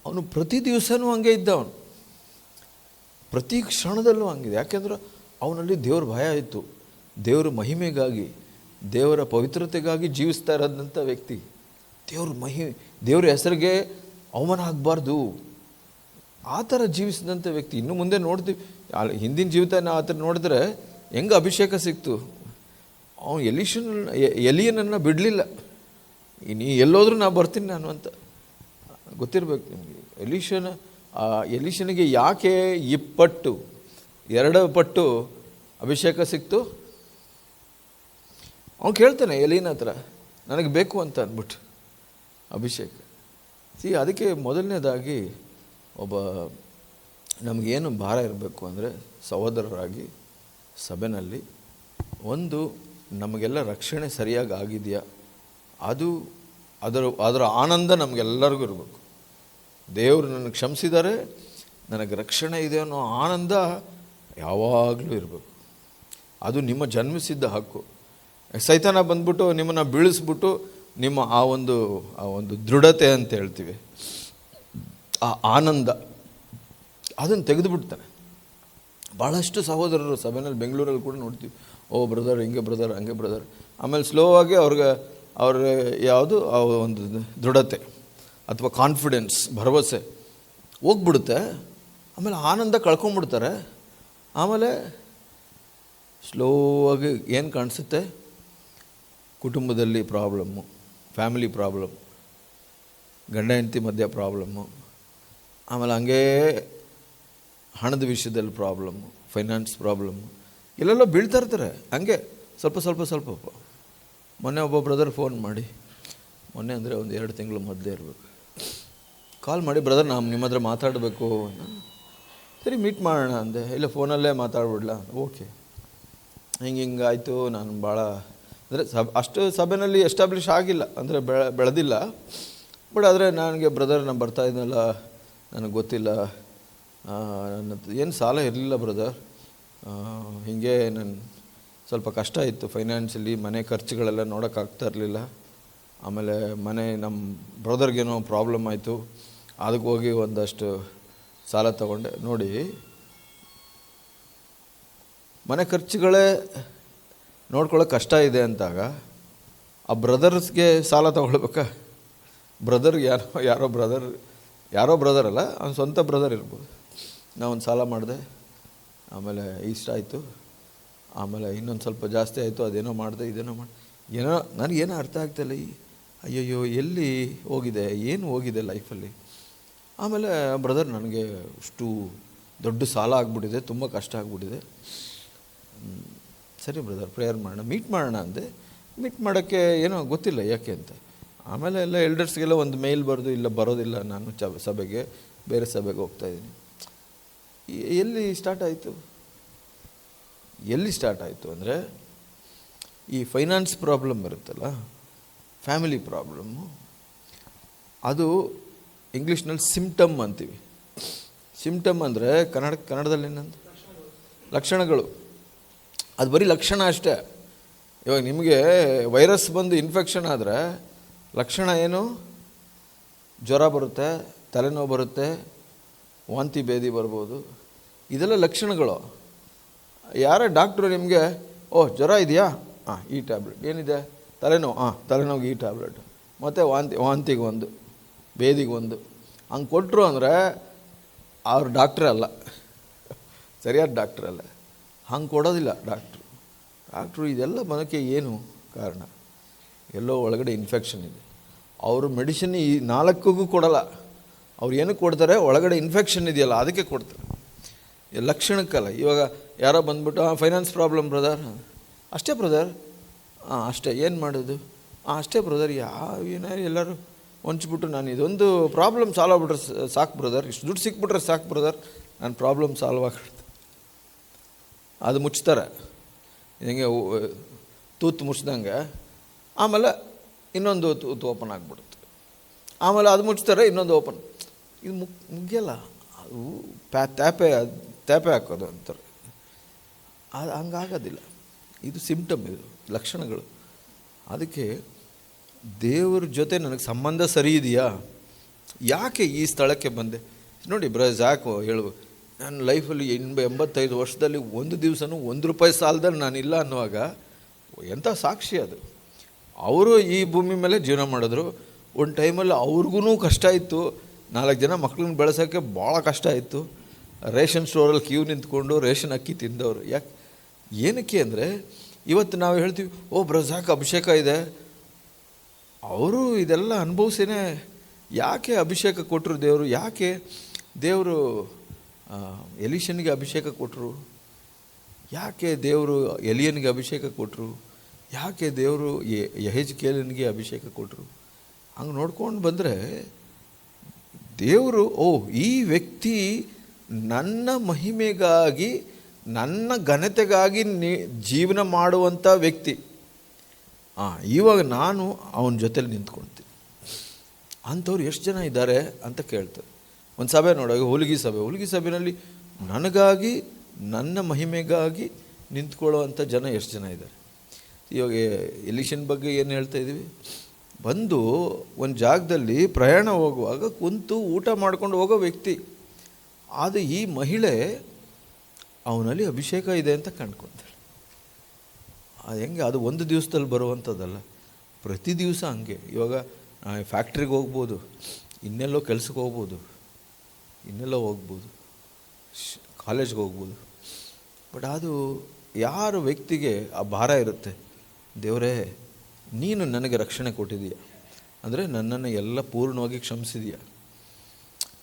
ಅವನು ಪ್ರತಿ ದಿವಸನೂ ಹಂಗೆ ಇದ್ದ. ಅವನು ಪ್ರತಿ ಕ್ಷಣದಲ್ಲೂ ಹಂಗಿದೆ. ಯಾಕೆಂದ್ರೆ ಅವನಲ್ಲಿ ದೇವ್ರ ಭಯ ಇತ್ತು. ದೇವರ ಮಹಿಮೆಗಾಗಿ, ದೇವರ ಪವಿತ್ರತೆಗಾಗಿ ಜೀವಿಸ್ತಾ ಇರೋದಂಥ ವ್ಯಕ್ತಿ. ದೇವ್ರ ಹೆಸರಿಗೆ ಅವಮಾನ ಆಗಬಾರ್ದು, ಆ ಥರ ಜೀವಿಸಿದಂಥ ವ್ಯಕ್ತಿ. ಇನ್ನು ಮುಂದೆ ನೋಡ್ತೀವಿ, ಹಿಂದಿನ ಜೀವಿತ ಆ ಥರ ನೋಡಿದ್ರೆ ಹೆಂಗೆ ಅಭಿಷೇಕ ಸಿಕ್ತು. ಅವನು ಎಲಿಯನನ್ನು ಬಿಡಲಿಲ್ಲ. ನೀ ಎಲ್ಲೋದ್ರೂ ನಾ ಬರ್ತೀನಿ ನಾನು ಅಂತ ಗೊತ್ತಿರಬೇಕು ನಿಮಗೆ. ಎಲೀಷನಿಗೆ ಯಾಕೆ 2 ಪಟ್ಟು ಅಭಿಷೇಕ ಸಿಕ್ತು? ಅವನು ಕೇಳ್ತಾನೆ ಎಲೀನ ಹತ್ರ, ನನಗೆ ಬೇಕು ಅಂತ ಅಂದ್ಬಿಟ್ಟು ಅಭಿಷೇಕ. ಅದಕ್ಕೆ ಮೊದಲನೇದಾಗಿ ನಮಗೇನು ಭಾರ ಇರಬೇಕು ಅಂದರೆ, ಸಹೋದರರಾಗಿ ಸಭೆಯಲ್ಲಿ ನಮಗೆಲ್ಲ ರಕ್ಷಣೆ ಸರಿಯಾಗಿ ಆಗಿದೆಯಾ, ಅದರ ಆನಂದ ನಮಗೆಲ್ಲರಿಗೂ ಇರಬೇಕು. ದೇವರು ನನಗೆ ಕ್ಷಮಿಸಿದ್ದಾರೆ, ನನಗೆ ರಕ್ಷಣೆ ಇದೆ ಅನ್ನೋ ಆನಂದ ಯಾವಾಗಲೂ ಇರಬೇಕು. ಅದು ನಿಮ್ಮ ಜನ್ಮಿಸಿದ್ದ ಹಕ್ಕು. ಸೈತಾನ ಬಂದ್ಬಿಟ್ಟು ನಿಮ್ಮನ್ನು ಬೀಳಿಸ್ಬಿಟ್ಟು ನಿಮ್ಮ ಆ ಒಂದು ದೃಢತೆ ಅಂತ ಹೇಳ್ತೀವಿ, ಆ ಆನಂದ, ಅದನ್ನು ತೆಗೆದುಬಿಡ್ತಾನೆ. ಭಾಳಷ್ಟು ಸಹೋದರರು ಸಭೆಯಲ್ಲಿ ಬೆಂಗಳೂರಲ್ಲಿ ಕೂಡ ನೋಡ್ತೀವಿ, ಓ ಬ್ರದರ್ ಹಿಂಗೆ ಬ್ರದರ್ ಹಂಗೆ ಬ್ರದರ್. ಆಮೇಲೆ ಸ್ಲೋ ಆಗಿ ಅವ್ರ ಯಾವುದು ಆ ಒಂದು ದೃಢತೆ ಅಥವಾ ಕಾನ್ಫಿಡೆನ್ಸ್, ಭರವಸೆ ಹೋಗ್ಬಿಡುತ್ತೆ. ಆಮೇಲೆ ಆನಂದ ಕಳ್ಕೊಂಬಿಡ್ತಾರೆ. ಆಮೇಲೆ ಸ್ಲೋ ಆಗಿ ಏನು ಕಾಣಿಸುತ್ತೆ, ಕುಟುಂಬದಲ್ಲಿ ಪ್ರಾಬ್ಲಮ್ಮು, ಫ್ಯಾಮಿಲಿ ಪ್ರಾಬ್ಲಮ್, ಗಂಡ ಹೆಂಡತಿ ಮಧ್ಯೆ ಪ್ರಾಬ್ಲಮ್ಮು, ಆಮೇಲೆ ಹಂಗೇ ಹಣದ ವಿಷಯದಲ್ಲಿ ಪ್ರಾಬ್ಲಮ್ಮು, ಫೈನಾನ್ಸ್ ಪ್ರಾಬ್ಲಮ್ಮು, ಇಲ್ಲೆಲ್ಲ ಬೀಳ್ತಾ ಇರ್ತಾರೆ ಹಂಗೆ ಸ್ವಲ್ಪ. ಮೊನ್ನೆ ಒಬ್ಬ ಬ್ರದರ್ ಫೋನ್ ಮಾಡಿ, ಮೊನ್ನೆ ಅಂದರೆ ಒಂದು 2 ತಿಂಗಳು ಮೊದಲೇ ಇರಬೇಕು, ಕಾಲ್ ಮಾಡಿ, ಬ್ರದರ್ ನಾನು ನಿಮ್ಮ ಹತ್ರ ಮಾತಾಡಬೇಕು. ಸರಿ ಮೀಟ್ ಮಾಡೋಣ ಅಂದೆ. ಇಲ್ಲ ಫೋನಲ್ಲೇ ಮಾತಾಡ್ಬಿಡ್ಲಾ? ಓಕೆ. ಹಿಂಗಾಯಿತು. ನಾನು ಭಾಳ ಅಂದರೆ ಅಷ್ಟು ಸಭೆಯಲ್ಲಿ ಎಸ್ಟಾಬ್ಲಿಷ್ ಆಗಿಲ್ಲ, ಅಂದರೆ ಬೆಳೆದಿಲ್ಲ. ಬಟ್ ಆದರೆ ನನಗೆ ಬ್ರದರ್ ನಾನು ಬರ್ತಾ ಇದ್ನಲ್ಲ, ನನಗೆ ಗೊತ್ತಿಲ್ಲ, ನನ್ನ ಏನು ಸಾಲ ಇರಲಿಲ್ಲ ಬ್ರದರ್, ಹೀಗೆ ನನ್ನ ಸ್ವಲ್ಪ ಕಷ್ಟ ಇತ್ತು ಫೈನಾನ್ಷಿಯಲಿ, ಮನೆ ಖರ್ಚುಗಳೆಲ್ಲ ನೋಡೋಕ್ಕಾಗ್ತಾ ಇರಲಿಲ್ಲ. ಆಮೇಲೆ ನಮ್ಮ ಬ್ರದರ್ಗೇನೋ ಪ್ರಾಬ್ಲಮ್ ಆಯಿತು, ಅದಕ್ಕೆ ಹೋಗಿ ಒಂದಷ್ಟು ಸಾಲ ತಗೊಂಡೆ. ನೋಡಿ, ಮನೆ ಖರ್ಚುಗಳೇ ನೋಡ್ಕೊಳ್ಳೋಕೆ ಕಷ್ಟ ಇದೆ ಅಂತಾಗ ಆ ಬ್ರದರ್ಸ್ಗೆ ಸಾಲ ತಗೊಳ್ಬೇಕಾ? ಬ್ರದರ್ಗೆ ಯಾರೋ ಬ್ರದರ್ ಅಲ್ಲ, ಅವ್ನು ಸ್ವಂತ ಬ್ರದರ್ ಇರ್ಬೋದು. ನಾವೊಂದು ಸಾಲ ಮಾಡಿದೆ, ಆಮೇಲೆ ಇಷ್ಟ ಆಯಿತು, ಆಮೇಲೆ ಇನ್ನೊಂದು ಸ್ವಲ್ಪ ಜಾಸ್ತಿ ಆಯಿತು, ಅದೇನೋ ಮಾಡಿದೆ, ಇದೇನೋ ಏನೋ ನನಗೇನೋ ಅರ್ಥ ಆಗ್ತಾಯಿಲ್ಲ. ಅಯ್ಯಯ್ಯೋ ಎಲ್ಲಿ ಹೋಗಿದೆ, ಏನು ಹೋಗಿದೆ ಲೈಫಲ್ಲಿ. ಆಮೇಲೆ ಬ್ರದರ್ ನನಗೆ ಅಷ್ಟು ದೊಡ್ಡ ಸಾಲ ಆಗಿಬಿಟ್ಟಿದೆ, ತುಂಬ ಕಷ್ಟ ಆಗಿಬಿಟ್ಟಿದೆ. ಸರಿ ಬ್ರದರ್ ಪ್ರೇಯರ್ ಮಾಡೋಣ, ಮೀಟ್ ಮಾಡೋಣ ಅಂದೆ. ಮೀಟ್ ಮಾಡೋಕ್ಕೆ ಏನೋ ಗೊತ್ತಿಲ್ಲ ಯಾಕೆ ಅಂತ. ಆಮೇಲೆ ಎಲ್ಲ ಎಲ್ಡರ್ಸ್ಗೆಲ್ಲ ಒಂದು ಮೇಲ್ ಬರೆದು, ಇಲ್ಲ ಬರೋದಿಲ್ಲ ನಾನು ಸಭೆಗೆ, ಬೇರೆ ಸಭೆಗೆ ಹೋಗ್ತಾಯಿದ್ದೀನಿ. ಎಲ್ಲಿ ಸ್ಟಾರ್ಟ್ ಆಯಿತು ಅಂದರೆ, ಈ ಫೈನಾನ್ಸ್ ಪ್ರಾಬ್ಲಮ್ ಇರುತ್ತಲ್ಲ, ಫ್ಯಾಮಿಲಿ ಪ್ರಾಬ್ಲಮ್ಮು, ಅದು ಇಂಗ್ಲೀಷ್ನಲ್ಲಿ ಸಿಂಪ್ಟಮ್ ಅಂತೀವಿ. ಸಿಂಪ್ಟಮ್ ಅಂದರೆ ಕನ್ನಡದಲ್ಲಿ ಏನಂತ, ಲಕ್ಷಣಗಳು. ಅದು ಬರೀ ಲಕ್ಷಣ ಅಷ್ಟೇ. ಇವಾಗ ನಿಮಗೆ ವೈರಸ್ ಬಂದು ಇನ್ಫೆಕ್ಷನ್ ಆದರೆ ಲಕ್ಷಣ ಏನು? ಜ್ವರ ಬರುತ್ತೆ, ತಲೆನೋವು ಬರುತ್ತೆ, ವಾಂತಿ ಭೇದಿ ಬರ್ಬೋದು, ಇದೆಲ್ಲ ಲಕ್ಷಣಗಳು. ಯಾರೇ ಡಾಕ್ಟ್ರು ನಿಮಗೆ, ಓಹ್ ಜ್ವರ ಇದೆಯಾ, ಈ ಟ್ಯಾಬ್ಲೆಟ್, ಏನಿದೆ ತಲೆನೋವು, ತಲೆನೋವಿಗೆ ಈ ಟ್ಯಾಬ್ಲೆಟ್, ಮತ್ತು ವಾಂತಿಗೆ ಒಂದು, ಬೇದಿಗೆ ಒಂದು ಹಂಗೆ ಕೊಟ್ಟರು ಅಂದರೆ ಅವ್ರು ಡಾಕ್ಟ್ರೇ ಅಲ್ಲ, ಸರಿಯಾದ ಡಾಕ್ಟ್ರ್ ಅಲ್ಲ. ಹಂಗೆ ಕೊಡೋದಿಲ್ಲ ಡಾಕ್ಟ್ರು. ಇದೆಲ್ಲ ಬರೋಕ್ಕೆ ಏನು ಕಾರಣ? ಎಲ್ಲೋ ಒಳಗಡೆ ಇನ್ಫೆಕ್ಷನ್ ಇದೆ. ಅವರು ಮೆಡಿಸಿನ್ ಈ 4ಕ್ಕೂ ಕೊಡಲ್ಲ. ಅವ್ರು ಏನಕ್ಕೆ ಕೊಡ್ತಾರೆ? ಒಳಗಡೆ ಇನ್ಫೆಕ್ಷನ್ ಇದೆಯಲ್ಲ ಅದಕ್ಕೆ ಕೊಡ್ತಾರೆ, ಲಕ್ಷಣಕ್ಕಲ್ಲ. ಇವಾಗ ಯಾರೋ ಬಂದ್ಬಿಟ್ಟು ಫೈನಾನ್ಸ್ ಪ್ರಾಬ್ಲಮ್ ಬ್ರದರ್, ಅಷ್ಟೇ ಬ್ರದರ್, ಅಷ್ಟೇ, ಏನು ಮಾಡೋದು? ಅಷ್ಟೇ ಬ್ರದರ್, ಏನೋ ಎಲ್ಲರೂ ಹೊಂಚ್ಬಿಟ್ಟು ನಾನು ಇದೊಂದು ಪ್ರಾಬ್ಲಮ್ ಸಾಲ್ವ್ ಆಗ್ಬಿಟ್ರೆ ಸಾಕು ಬ್ರದರ್, ಇಷ್ಟು ದುಡ್ಡು ಸಿಕ್ಬಿಟ್ರೆ ಸಾಕು ಬ್ರದರ್, ನನ್ನ ಪ್ರಾಬ್ಲಮ್ ಸಾಲ್ವ್ ಆಗ್ಬಿಡುತ್ತೆ. ಅದು ಮುಚ್ತಾರೆ ಹಿಂಗೆ ತೂತು ಮುಚ್ಚಿದಂಗೆ. ಆಮೇಲೆ ಇನ್ನೊಂದು ತೂತು ಓಪನ್ ಆಗಿಬಿಡುತ್ತೆ. ಆಮೇಲೆ ಅದು ಮುಚ್ತಾರೆ, ಇನ್ನೊಂದು ಓಪನ್. ಇದು ಮುಗಿಯಲ್ಲ. ಅದು ತ್ಯಾಪೆ ಹಾಕೋದು ಅಂತಾರೆ. ಅದು ಹಂಗಾಗೋದಿಲ್ಲ. ಇದು ಸಿಂಪ್ಟಮ್, ಇದು ಲಕ್ಷಣಗಳು. ಅದಕ್ಕೆ ದೇವ್ರ ಜೊತೆ ನನಗೆ ಸಂಬಂಧ ಸರಿ ಇದೆಯಾ? ಯಾಕೆ ಈ ಸ್ಥಳಕ್ಕೆ ಬಂದೆ? ನೋಡಿ ಯಾಕೆ ಹೇಳುವ, ನನ್ನ ಲೈಫಲ್ಲಿ 85 ವರ್ಷದಲ್ಲಿ ಒಂದು ದಿವಸನೂ ₹1 ಸಾಲದಲ್ಲಿ ನಾನಿಲ್ಲ ಅನ್ನುವಾಗ ಎಂಥ ಸಾಕ್ಷಿ ಅದು. ಅವರು ಈ ಭೂಮಿ ಮೇಲೆ ಜೀವನ ಮಾಡಿದ್ರು. ಒಂದು ಟೈಮಲ್ಲಿ ಅವ್ರಿಗೂ ಕಷ್ಟ ಇತ್ತು. 4 ಜನ ಮಕ್ಕಳನ್ನ ಬೆಳೆಸೋಕ್ಕೆ ಭಾಳ ಕಷ್ಟ ಇತ್ತು. ರೇಷನ್ ಸ್ಟೋರಲ್ಲಿ ಕ್ಯೂ ನಿಂತ್ಕೊಂಡು ರೇಷನ್ ಅಕ್ಕಿ ತಿಂದವರು. ಏನಕ್ಕೆ ಅಂದರೆ ಇವತ್ತು ನಾವು ಹೇಳ್ತೀವಿ, ಬ್ರಜಾಕ್ ಅಭಿಷೇಕ ಇದೆ. ಅವರು ಇದೆಲ್ಲ ಅನುಭವಿಸಿನೇ ಯಾಕೆ ಅಭಿಷೇಕ ಕೊಟ್ಟರು ದೇವರು? ಯಾಕೆ ದೇವರು ಎಲೀಷನಿಗೆ ಅಭಿಷೇಕ ಕೊಟ್ಟರು? ಯಾಕೆ ದೇವರು ಎಲಿಯನಿಗೆ ಅಭಿಷೇಕ ಕೊಟ್ಟರು? ಯಾಕೆ ದೇವರು ಯೆಹೆಜ್ಕೇಲನಿಗೆ ಅಭಿಷೇಕ ಕೊಟ್ಟರು? ಹಂಗೆ ನೋಡ್ಕೊಂಡು ಬಂದರೆ ದೇವರು ಈ ವ್ಯಕ್ತಿ ನನ್ನ ಮಹಿಮೆಗಾಗಿ, ನನ್ನ ಘನತೆಗಾಗಿ ಜೀವನ ಮಾಡುವಂಥ ವ್ಯಕ್ತಿ. ಇವಾಗ ನಾನು ಅವನ ಜೊತೆಲಿ ನಿಂತ್ಕೊಳ್ತೀನಿ. ಅಂಥವ್ರು ಎಷ್ಟು ಜನ ಇದ್ದಾರೆ ಅಂತ ಕೇಳ್ತಾರೆ. ಒಂದು ಸಭೆ ನೋಡುವಾಗ ಹುಲಿಗಿ ಸಭೆಯಲ್ಲಿ ನನಗಾಗಿ, ನನ್ನ ಮಹಿಮೆಗಾಗಿ ನಿಂತ್ಕೊಳ್ಳುವಂಥ ಜನ ಎಷ್ಟು ಜನ ಇದ್ದಾರೆ? ಇವಾಗ ಎಲಿಷನ್ ಬಗ್ಗೆ ಏನು ಹೇಳ್ತಾ ಇದ್ದೀವಿ? ಬಂದು ಒಂದು ಜಾಗದಲ್ಲಿ ಪ್ರಯಾಣ ಹೋಗುವಾಗ ಕುಂತು ಊಟ ಮಾಡ್ಕೊಂಡು ಹೋಗೋ ವ್ಯಕ್ತಿ. ಅದು ಈ ಮಹಿಳೆ ಅವನಲ್ಲಿ ಅಭಿಷೇಕ ಇದೆ ಅಂತ ಕಂಡ್ಕೊತಾಳೆ. ಅದು ಹೆಂಗೆ? ಅದು ಒಂದು ದಿವಸದಲ್ಲಿ ಬರುವಂಥದ್ದಲ್ಲ, ಪ್ರತಿ ದಿವಸ ಹಂಗೆ. ಇವಾಗ ಫ್ಯಾಕ್ಟ್ರಿಗೆ ಹೋಗ್ಬೋದು, ಇನ್ನೆಲ್ಲೋ ಕೆಲ್ಸಕ್ಕೆ ಹೋಗ್ಬೋದು, ಕಾಲೇಜ್ಗೆ ಹೋಗ್ಬೋದು. ಬಟ್ ಅದು ಯಾರ ವ್ಯಕ್ತಿಗೆ ಆ ಭಾರ ಇರುತ್ತೆ, ದೇವರೇ ನೀನು ನನಗೆ ರಕ್ಷಣೆ ಕೊಟ್ಟಿದೀಯ ಅಂದರೆ ನನ್ನನ್ನು ಎಲ್ಲ ಪೂರ್ಣವಾಗಿ ಕ್ಷಮಿಸಿದೀಯ,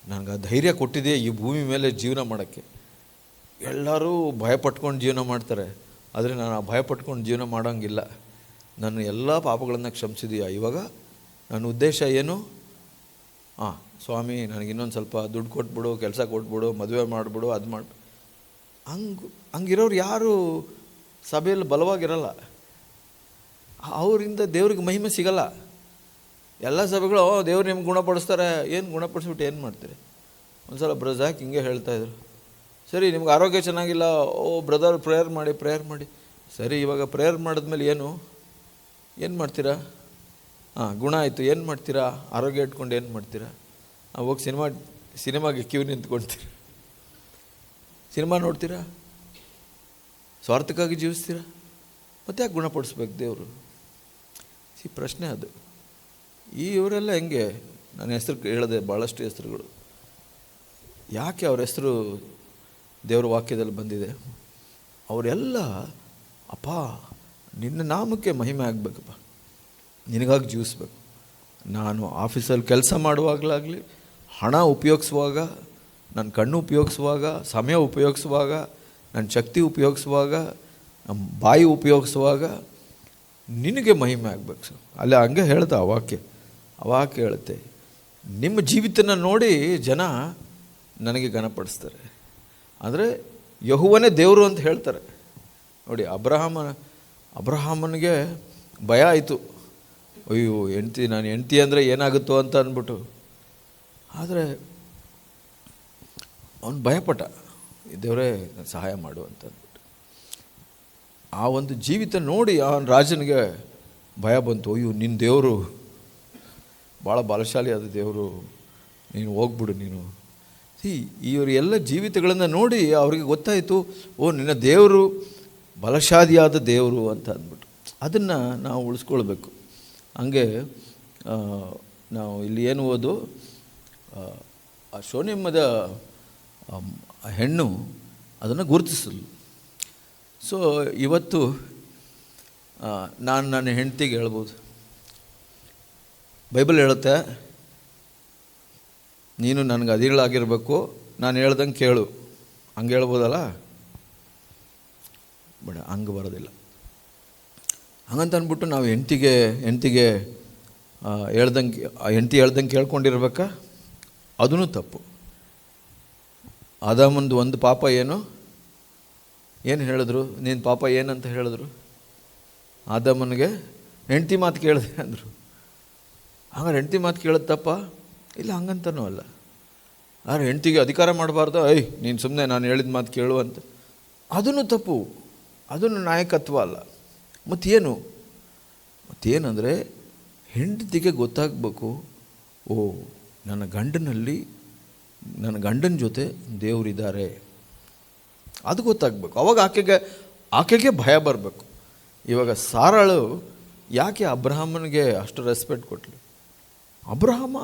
ನನಗೆ ಆ ಧೈರ್ಯ ಕೊಟ್ಟಿದೆಯಾ ಈ ಭೂಮಿ ಮೇಲೆ ಜೀವನ ಮಾಡೋಕ್ಕೆ. ಎಲ್ಲರೂ ಭಯಪಟ್ಕೊಂಡು ಜೀವನ ಮಾಡ್ತಾರೆ, ಆದರೆ ನಾನು ಆ ಭಯಪಟ್ಕೊಂಡು ಜೀವನ ಮಾಡೋಂಗಿಲ್ಲ. ನನ್ನ ಎಲ್ಲ ಪಾಪಗಳನ್ನು ಕ್ಷಮಿಸಿದೀಯಾ. ಇವಾಗ ನನ್ನ ಉದ್ದೇಶ ಏನು? ಸ್ವಾಮಿ ನನಗೆ ಇನ್ನೊಂದು ಸ್ವಲ್ಪ ದುಡ್ಡು ಕೊಟ್ಬಿಡು, ಕೆಲಸ ಕೊಟ್ಬಿಡು, ಮದುವೆ ಮಾಡಿಬಿಡು, ಅದು ಮಾಡಿ. ಹಂಗಿರೋರು ಯಾರು ಸಭೆಯಲ್ಲಿ ಬಲವಾಗಿರಲ್ಲ. ಅವರಿಂದ ದೇವ್ರಿಗೆ ಮಹಿಮೆ ಸಿಗಲ್ಲ. ಎಲ್ಲ ಸಭೆಗಳು ದೇವ್ರು ನಿಮ್ಗೆ ಗುಣಪಡಿಸ್ತಾರೆ. ಏನು ಗುಣಪಡಿಸ್ಬಿಟ್ಟು ಏನು ಮಾಡ್ತೀರಿ? ಒಂದು ಸಲ ಬ್ರಜಾಕ್ ಹಿಂಗೆ ಹೇಳ್ತಾಯಿದ್ರು, ಸರಿ ನಿಮ್ಗೆ ಆರೋಗ್ಯ ಚೆನ್ನಾಗಿಲ್ಲ, ಬ್ರದರ್ ಪ್ರೇಯರ್ ಮಾಡಿ. ಸರಿ, ಇವಾಗ ಪ್ರೇಯರ್ ಮಾಡಿದ್ಮೇಲೆ ಏನು ಮಾಡ್ತೀರಾ? ಗುಣ ಆಯಿತು, ಏನು ಮಾಡ್ತೀರಾ? ಆರೋಗ್ಯ ಇಟ್ಕೊಂಡು ಏನು ಮಾಡ್ತೀರಾ? ಹೋಗಿ ಸಿನಿಮಾಗೆ ಕ್ಯೂ ನಿಂತ್ಕೊಳ್ತೀರಾ? ಸಿನಿಮಾ ನೋಡ್ತೀರಾ? ಸ್ವಾರ್ಥಕ್ಕಾಗಿ ಜೀವಿಸ್ತೀರಾ? ಮತ್ತೆ ಯಾಕೆ ಗುಣಪಡಿಸ್ಬೇಕು ದೇವರು? ಪ್ರಶ್ನೆ ಅದು. ಇವರೆಲ್ಲ ಹೆಂಗೆ? ನನ್ನ ಹೆಸರು ಹೇಳಿದೆ, ಭಾಳಷ್ಟು ಹೆಸರುಗಳು. ಯಾಕೆ ಅವ್ರ ಹೆಸರು ದೇವರ ವಾಕ್ಯದಲ್ಲಿ ಬಂದಿದೆ? ಅವರೆಲ್ಲ ಅಪ್ಪ ನಿನ್ನ ನಾಮಕ್ಕೆ ಮಹಿಮೆ ಆಗಬೇಕಪ್ಪ, ನಿನಗಾಗಿ ಜೀವಿಸ್ಬೇಕು. ನಾನು ಆಫೀಸಲ್ಲಿ ಕೆಲಸ ಮಾಡುವಾಗಲಾಗಲಿ, ಹಣ ಉಪಯೋಗಿಸುವಾಗ, ನನ್ನ ಕಣ್ಣು ಉಪಯೋಗಿಸುವಾಗ, ಸಮಯ ಉಪಯೋಗಿಸುವಾಗ, ನನ್ನ ಶಕ್ತಿ ಉಪಯೋಗಿಸುವಾಗ, ನಮ್ಮ ಬಾಯಿ ಉಪಯೋಗಿಸುವಾಗ ನಿನಗೆ ಮಹಿಮೆ ಆಗಬೇಕು ಸರ್. ಅಲ್ಲಿ ಹಂಗೆ ಹೇಳ್ತಾ ಆ ವಾಕ್ಯ ಹೇಳುತ್ತೆ, ನಿಮ್ಮ ಜೀವಿತನ ನೋಡಿ ಜನ ನನಗೆ ಘನಪಡಿಸ್ತಾರೆ. ಅಂದರೆ ಯೆಹೋವನೇ ದೇವರು ಅಂತ ಹೇಳ್ತಾರೆ. ನೋಡಿ, ಅಬ್ರಹಾಮನಿಗೆ ಭಯ ಆಯಿತು, ಅಯ್ಯೋ ನಾನು ಹೆಂಡ್ತಿ ಅಂದರೆ ಏನಾಗುತ್ತೋ ಅಂತ ಅಂದ್ಬಿಟ್ಟು. ಆದರೆ ಅವನು ಭಯಪಟ್ಟ, ದೇವರೇ ಸಹಾಯ ಮಾಡು ಅಂತ ಅಂದ್ಬಿಟ್ಟು. ಆ ಒಂದು ಜೀವಿತ ನೋಡಿ ಅವನ ರಾಜನಿಗೆ ಭಯ ಬಂತು. ಅಯ್ಯೋ ನಿನ್ನ ದೇವರು ಭಾಳ ಬಲಶಾಲಿ ಆದ ದೇವರು, ನೀನು ಹೋಗ್ಬಿಡು ನೀನು. ಇವರು ಎಲ್ಲ ಜೀವಿತಗಳನ್ನು ನೋಡಿ ಅವ್ರಿಗೆ ಗೊತ್ತಾಯಿತು, ನಿನ್ನ ದೇವರು ಬಲಶಾಲಿಯಾದ ದೇವರು ಅಂತ ಅಂದ್ಬಿಟ್ಟು. ಅದನ್ನು ನಾವು ಉಳಿಸ್ಕೊಳ್ಬೇಕು. ಹಂಗೆ ನಾವು ಇಲ್ಲಿ ಏನು ಓದು ಆ ಶೂನ್ಯಮದ ಹೆಣ್ಣು ಅದನ್ನು ಗುರುತಿಸಲು. ಸೊ ಇವತ್ತು ನಾನು ನನ್ನ ಹೆಂಡತಿಗೆ ಹೇಳ್ಬೋದು, ಬೈಬಲ್ ಹೇಳುತ್ತೆ ನೀನು ನನಗೆ ಅಧೀನಳಾಗಿರಬೇಕು, ನಾನು ಹೇಳ್ದಂಗೆ ಕೇಳು, ಹಂಗೆ ಹೇಳ್ಬೋದಲ್ಲ? ಬೇಡ, ಹಂಗೆ ಬರೋದಿಲ್ಲ. ಹಂಗಂತ ಅಂದ್ಬಿಟ್ಟು ನಾವು ಹೆಂಡತಿಗೆ ಹೆಂಡತಿ ಹೇಳ್ದಂಗೆ ಕೇಳ್ಕೊಂಡಿರ್ಬೇಕಾ? ಅದೂ ತಪ್ಪು. ಆದಾಮಂದು ಒಂದು ಪಾಪ ಏನು ಹೇಳಿದ್ರು? ನೀನು ಪಾಪ ಏನಂತ ಹೇಳಿದ್ರು? ಆದಾಮನಿಗೆ ಹೆಂಡತಿ ಮಾತು ಕೇಳಿದೆ ಅಂದರು. ಹಂಗಾರೆ ಹೆಂಡತಿ ಮಾತು ಕೇಳೋದು ತಪ್ಪ? ಇಲ್ಲ, ಹಂಗಂತನೂ ಅಲ್ಲ. ಆದರೆ ಹೆಂಡತಿಗೆ ಅಧಿಕಾರ ಮಾಡಬಾರ್ದು, ನೀನು ಸುಮ್ಮನೆ ನಾನು ಹೇಳಿದ ಮಾತು ಕೇಳು ಅಂತ. ಅದೂ ತಪ್ಪು, ಅದನ್ನು ನಾಯಕತ್ವ ಅಲ್ಲ. ಮತ್ತೇನಂದರೆ ಹೆಂಡತಿಗೆ ಗೊತ್ತಾಗಬೇಕು, ನನ್ನ ಗಂಡನ ಜೊತೆ ದೇವರಿದ್ದಾರೆ, ಅದು ಗೊತ್ತಾಗಬೇಕು. ಅವಾಗ ಆಕೆಗೆ ಭಯ ಬರಬೇಕು. ಇವಾಗ ಸಾರಾಳು ಯಾಕೆ ಅಬ್ರಹಾಮನಿಗೆ ಅಷ್ಟು ರೆಸ್ಪೆಕ್ಟ್ ಕೊಟ್ಟಳು? ಅಬ್ರಹಾಮ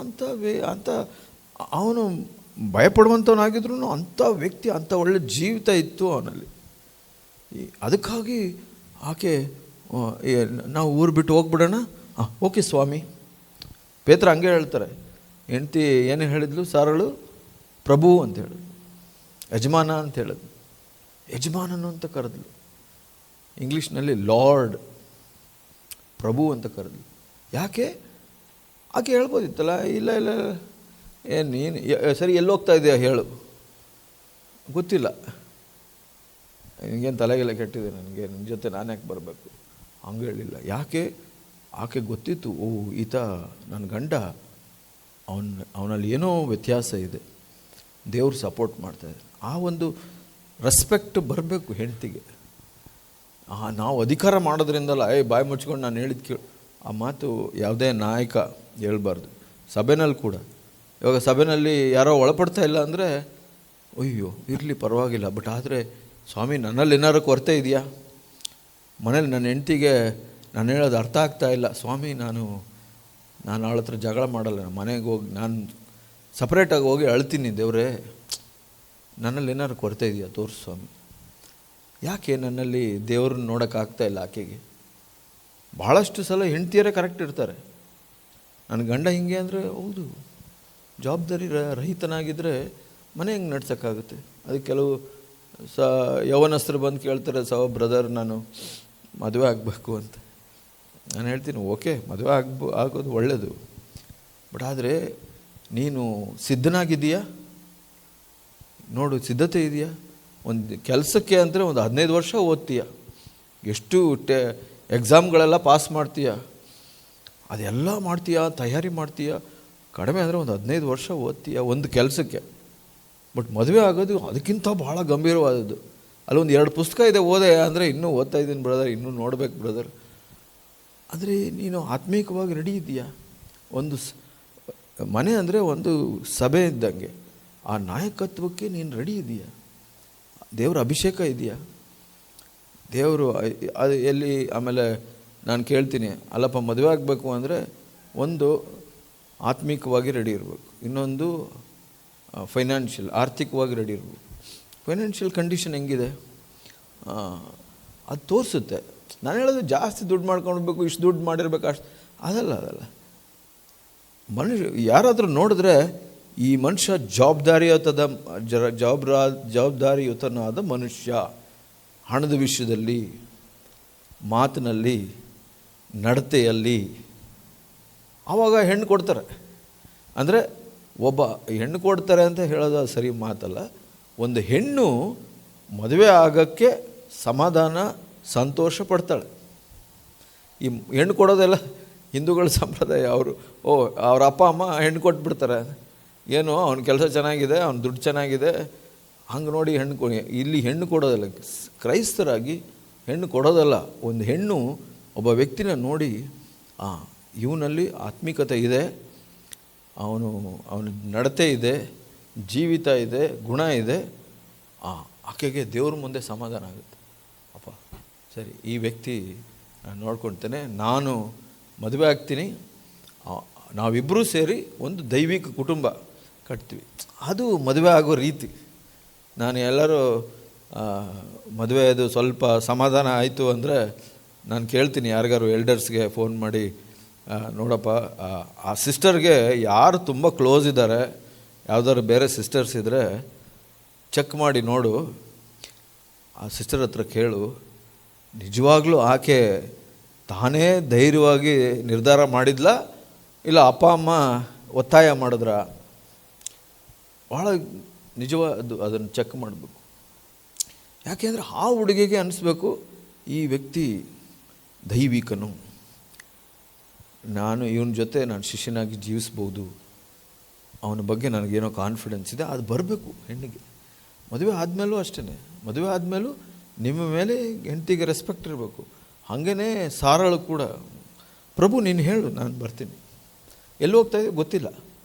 ಅಂತ ಅವನು ಭಯಪಡುವಂಥವನಾಗಿದ್ರು ಅಂಥ ವ್ಯಕ್ತಿ, ಅಂಥ ಒಳ್ಳೆ ಜೀವಿತ ಇತ್ತು ಅವನಲ್ಲಿ. ಅದಕ್ಕಾಗಿ ಆಕೆ ನಾವು ಊರು ಬಿಟ್ಟು ಹೋಗ್ಬಿಡೋಣ, ಓಕೆ ಸ್ವಾಮಿ. ಪೇತ್ರ ಹಂಗೆ ಹೇಳ್ತಾರೆ, ಹೆಂಡತಿ ಏನು ಹೇಳಿದ್ಲು ಸಾರಳು? ಪ್ರಭು ಅಂತ ಹೇಳಿದ್ಲು, ಯಜಮಾನ ಅಂತ ಹೇಳಿದ್ಲು, ಯಜಮಾನನು ಅಂತ ಕರೆದ್ಲು. ಇಂಗ್ಲೀಷ್ನಲ್ಲಿ ಲಾರ್ಡ್, ಪ್ರಭು ಅಂತ ಕರೆದ್ಲು. ಯಾಕೆ? ಆಕೆ ಹೇಳ್ಬೋದಿತ್ತಲ್ಲ, ಇಲ್ಲ ನೀನು ಸರಿ ಎಲ್ಲಿ ಹೋಗ್ತಾ ಇದೆಯಾ ಹೇಳು, ಗೊತ್ತಿಲ್ಲ, ನಿನಗೇನು ತಲೆಗೆಲ್ಲ ಕೆಟ್ಟಿದೆ, ನನಗೆ ನಿನ್ನ ಜೊತೆ ನಾನು ಯಾಕೆ ಬರಬೇಕು, ಹಂಗೆ ಹೇಳಿಲ್ಲ. ಯಾಕೆ? ಆಕೆ ಗೊತ್ತಿತ್ತು, ಈತ ನನ್ನ ಗಂಡ, ಅವನಲ್ಲಿ ಏನೋ ವ್ಯತ್ಯಾಸ ಇದೆ, ದೇವ್ರು ಸಪೋರ್ಟ್ ಮಾಡ್ತಾಯಿದ್ದಾರೆ. ಆ ಒಂದು ರೆಸ್ಪೆಕ್ಟ್ ಬರಬೇಕು ಹೆಂಡತಿಗೆ. ನಾವು ಅಧಿಕಾರ ಮಾಡೋದ್ರಿಂದಲ್ಲ, ಬಾಯಿ ಮುಚ್ಕೊಂಡು ನಾನು ಹೇಳಿದ್ದು ಕೇಳು, ಆ ಮಾತು ಯಾವುದೇ ನಾಯಕ ಹೇಳ್ಬಾರ್ದು. ಸಭೆನಲ್ಲಿ ಕೂಡ, ಇವಾಗ ಸಭೆಯಲ್ಲಿ ಯಾರೋ ಒಳಪಡ್ತಾ ಇಲ್ಲ ಅಂದರೆ, ಅಯ್ಯೋ ಇರಲಿ ಪರವಾಗಿಲ್ಲ, ಬಟ್ ಆದರೆ ಸ್ವಾಮಿ ನನ್ನಲ್ಲಿ ಏನಾರು ಕೊರತೆ ಇದೆಯಾ, ಮನೇಲಿ ನನ್ನ ಹೆಂಡತಿಗೆ ನಾನು ಹೇಳೋದು ಅರ್ಥ ಆಗ್ತಾ ಇಲ್ಲ ಸ್ವಾಮಿ, ನಾನು ಅವಳ ಹತ್ರ ಜಗಳ ಮಾಡಲ್ಲ, ನಾನು ಮನೆಗೆ ಹೋಗಿ ನಾನು ಸಪ್ರೇಟಾಗಿ ಹೋಗಿ ಅಳ್ತೀನಿ, ದೇವರೇ ನನ್ನಲ್ಲಿ ಏನಾರು ಕೊರತೆ ಇದೆಯಾ ತೋರಿಸು ಸ್ವಾಮಿ. ಯಾಕೆ ನನ್ನಲ್ಲಿ ದೇವ್ರನ್ನ ನೋಡೋಕ್ಕಾಗ್ತಾ ಇಲ್ಲ ಆಕೆಗೆ? ಭಾಳಷ್ಟು ಸಲ ಹೆಂಡತಿಯರೇ ಕರೆಕ್ಟ್ ಇರ್ತಾರೆ. ನನ್ನ ಗಂಡ ಹಿಂಗೆ ಅಂದರೆ, ಹೌದು, ಜವಾಬ್ದಾರಿ ರಹಿತನಾಗಿದ್ದರೆ ಮನೆ ಹೆಂಗೆ ನಡ್ಸೋಕ್ಕಾಗುತ್ತೆ? ಅದಕ್ಕೆ ಕೆಲವು ಯೌವನಸ್ಥರು ಬಂದು ಕೇಳ್ತಾರೆ, ಬ್ರದರ್ ನಾನು ಮದುವೆ ಆಗಬೇಕು ಅಂತ. ನಾನು ಹೇಳ್ತೀನಿ, ಓಕೆ ಮದುವೆ ಆಗೋದು ಒಳ್ಳೆಯದು, ಬಟ್ ಆದರೆ ನೀನು ಸಿದ್ಧನಾಗಿದ್ದೀಯಾ ನೋಡು, ಸಿದ್ಧತೆ ಇದೆಯಾ? ಒಂದು ಕೆಲಸಕ್ಕೆ ಅಂದರೆ ಒಂದು 15 ವರ್ಷ ಓದ್ತೀಯ, ಎಷ್ಟು ಎಕ್ಸಾಮ್ಗಳೆಲ್ಲ ಪಾಸ್ ಮಾಡ್ತೀಯ, ಅದೆಲ್ಲ ಮಾಡ್ತೀಯ, ತಯಾರಿ ಮಾಡ್ತೀಯ. ಕಡಿಮೆ ಅಂದರೆ ಒಂದು 15 ವರ್ಷ ಓದ್ತೀಯ ಒಂದು ಕೆಲಸಕ್ಕೆ. ಬಟ್ ಮದುವೆ ಆಗೋದು ಅದಕ್ಕಿಂತ ಭಾಳ ಗಂಭೀರವಾದದ್ದು. ಅಲ್ಲೊಂದು 2 ಪುಸ್ತಕ ಇದೆ ಓದೆ ಅಂದರೆ, ಇನ್ನೂ ಓದ್ತಾ ಇದ್ದೀನಿ ಬ್ರದರ್, ಇನ್ನೂ ನೋಡ್ಬೇಕು ಬ್ರದರ್. ಆದರೆ ನೀನು ಆತ್ಮೀಕವಾಗಿ ರೆಡಿ ಇದೆಯಾ? ಒಂದು ಮನೆ ಅಂದರೆ ಒಂದು ಸಭೆ ಇದ್ದಂಗೆ, ಆ ನಾಯಕತ್ವಕ್ಕೆ ನೀನು ರೆಡಿ ಇದೆಯಾ? ದೇವರ ಅಭಿಷೇಕ ಇದೆಯಾ? ದೇವರು ಅದು ಎಲ್ಲಿ? ಆಮೇಲೆ ನಾನು ಕೇಳ್ತೀನಿ, ಅಲ್ಲಪ್ಪ ಮದುವೆ ಆಗಬೇಕು ಅಂದರೆ ಒಂದು ಆತ್ಮಿಕವಾಗಿ ರೆಡಿ ಇರಬೇಕು, ಇನ್ನೊಂದು ಆರ್ಥಿಕವಾಗಿ ರೆಡಿ ಇರಬೇಕು. ಫೈನಾನ್ಷಿಯಲ್ ಕಂಡೀಷನ್ ಹೆಂಗಿದೆ ಅದು ತೋರಿಸುತ್ತೆ. ನಾನು ಹೇಳೋದು ಜಾಸ್ತಿ ದುಡ್ಡು ಮಾಡ್ಕೊಳ್ಬೇಕು, ಇಷ್ಟು ದುಡ್ಡು ಮಾಡಿರ್ಬೇಕು, ಅಷ್ಟು ಅದಲ್ಲ. ಮನುಷ್ಯ ಯಾರಾದರೂ ನೋಡಿದ್ರೆ ಈ ಮನುಷ್ಯ ಜವಾಬ್ದಾರಿಯುತನಾದ ಮನುಷ್ಯ, ಹಣದ ವಿಷಯದಲ್ಲಿ, ಮಾತಿನಲ್ಲಿ, ನಡತೆಯಲ್ಲಿ, ಆವಾಗ ಹೆಣ್ಣು ಕೊಡ್ತಾರೆ. ಅಂದರೆ ಒಬ್ಬ ಹೆಣ್ಣು ಕೊಡ್ತಾರೆ ಅಂತ ಹೇಳೋದು ಸರಿ ಮಾತಲ್ಲ. ಒಂದು ಹೆಣ್ಣು ಮದುವೆ ಆಗೋಕ್ಕೆ ಸಮಾಧಾನ ಸಂತೋಷ ಪಡ್ತಾಳೆ. ಈ ಹೆಣ್ಣು ಕೊಡೋದೆಲ್ಲ ಹಿಂದೂಗಳ ಸಂಪ್ರದಾಯ. ಅವ್ರ ಅಪ್ಪ ಅಮ್ಮ ಹೆಣ್ಣು ಕೊಟ್ಬಿಡ್ತಾರೆ. ಏನು ಅವ್ನ ಕೆಲಸ ಚೆನ್ನಾಗಿದೆ, ಅವ್ನ ದುಡ್ಡು ಚೆನ್ನಾಗಿದೆ, ಹಂಗೆ ನೋಡಿ ಇಲ್ಲಿ ಹೆಣ್ಣು ಕೊಡೋದಲ್ಲ. ಕ್ರೈಸ್ತರಾಗಿ ಹೆಣ್ಣು ಕೊಡೋದಲ್ಲ. ಒಂದು ಹೆಣ್ಣು ಒಬ್ಬ ವ್ಯಕ್ತಿನ ನೋಡಿ, ಇವನಲ್ಲಿ ಆತ್ಮಿಕತೆ ಇದೆ, ಅವನ ನಡತೆ ಇದೆ, ಜೀವಿತ ಇದೆ, ಗುಣ ಇದೆ, ಆಕೆಗೆ ದೇವ್ರ ಮುಂದೆ ಸಮಾಧಾನ ಆಗುತ್ತೆ. ಅಪ್ಪ ಸರಿ, ಈ ವ್ಯಕ್ತಿ ನಾನು ನೋಡ್ಕೊಳ್ತೇನೆ, ನಾನು ಮದುವೆ ಆಗ್ತೀನಿ, ನಾವಿಬ್ಬರೂ ಸೇರಿ ಒಂದು ದೈವಿಕ ಕುಟುಂಬ ಕಟ್ತೀವಿ. ಅದು ಮದುವೆ ಆಗೋ ರೀತಿ. ನಾನು ಎಲ್ಲರೂ ಮದುವೆ ಅದು ಸ್ವಲ್ಪ ಸಮಾಧಾನ ಆಯಿತು ಅಂದರೆ ನಾನು ಕೇಳ್ತೀನಿ ಯಾರಿಗಾರು ಎಲ್ಡರ್ಸ್ಗೆ ಫೋನ್ ಮಾಡಿ, ನೋಡಪ್ಪ ಆ ಸಿಸ್ಟರ್ಗೆ ಯಾರು ತುಂಬ ಕ್ಲೋಸ್ ಇದ್ದಾರೆ, ಯಾವುದಾದ್ರು ಬೇರೆ ಸಿಸ್ಟರ್ಸ್ ಇದ್ದರೆ ಚೆಕ್ ಮಾಡಿ ನೋಡು, ಆ ಸಿಸ್ಟರ್ ಹತ್ರ ಕೇಳು, ನಿಜವಾಗ್ಲೂ ಆಕೆ ತಾನೇ ಧೈರ್ಯವಾಗಿ ನಿರ್ಧಾರ ಮಾಡಿದ್ಲ, ಇಲ್ಲ ಅಪ್ಪ ಅಮ್ಮ ಒತ್ತಾಯ ಮಾಡಿದ್ರ? ಭಾಳ ನಿಜವಾದ ಅದನ್ನು ಚೆಕ್ ಮಾಡಬೇಕು. ಯಾಕೆಂದರೆ ಆ ಹುಡುಗಿಗೆ ಅನಿಸ್ಬೇಕು, ಈ ವ್ಯಕ್ತಿ ದೈವಿಕನು, ನಾನು ಇವನ ಜೊತೆ ನಾನು ಶಿಷ್ಯನಾಗಿ ಜೀವಿಸ್ಬೋದು, ಅವನ ಬಗ್ಗೆ ನನಗೇನೋ ಕಾನ್ಫಿಡೆನ್ಸ್ ಇದೆ, ಅದು ಬರಬೇಕು ಹೆಣ್ಣಿಗೆ. ಮದುವೆ ಆದಮೇಲೂ ಅಷ್ಟೇ, ಮದುವೆ ಆದಮೇಲೂ ನಿಮ್ಮ ಮೇಲೆ ಹೆಂಡತಿಗೆ ರೆಸ್ಪೆಕ್ಟ್ ಇರಬೇಕು. ಹಾಗೇ ಸಾರಳು ಕೂಡ, ಪ್ರಭು ನೀನು ಹೇಳು, ನಾನು ಬರ್ತೀನಿ, ಎಲ್ಲಿ ಹೋಗ್ತಾಯಿದ್ದೆ ಗೊತ್ತಿಲ್ಲ,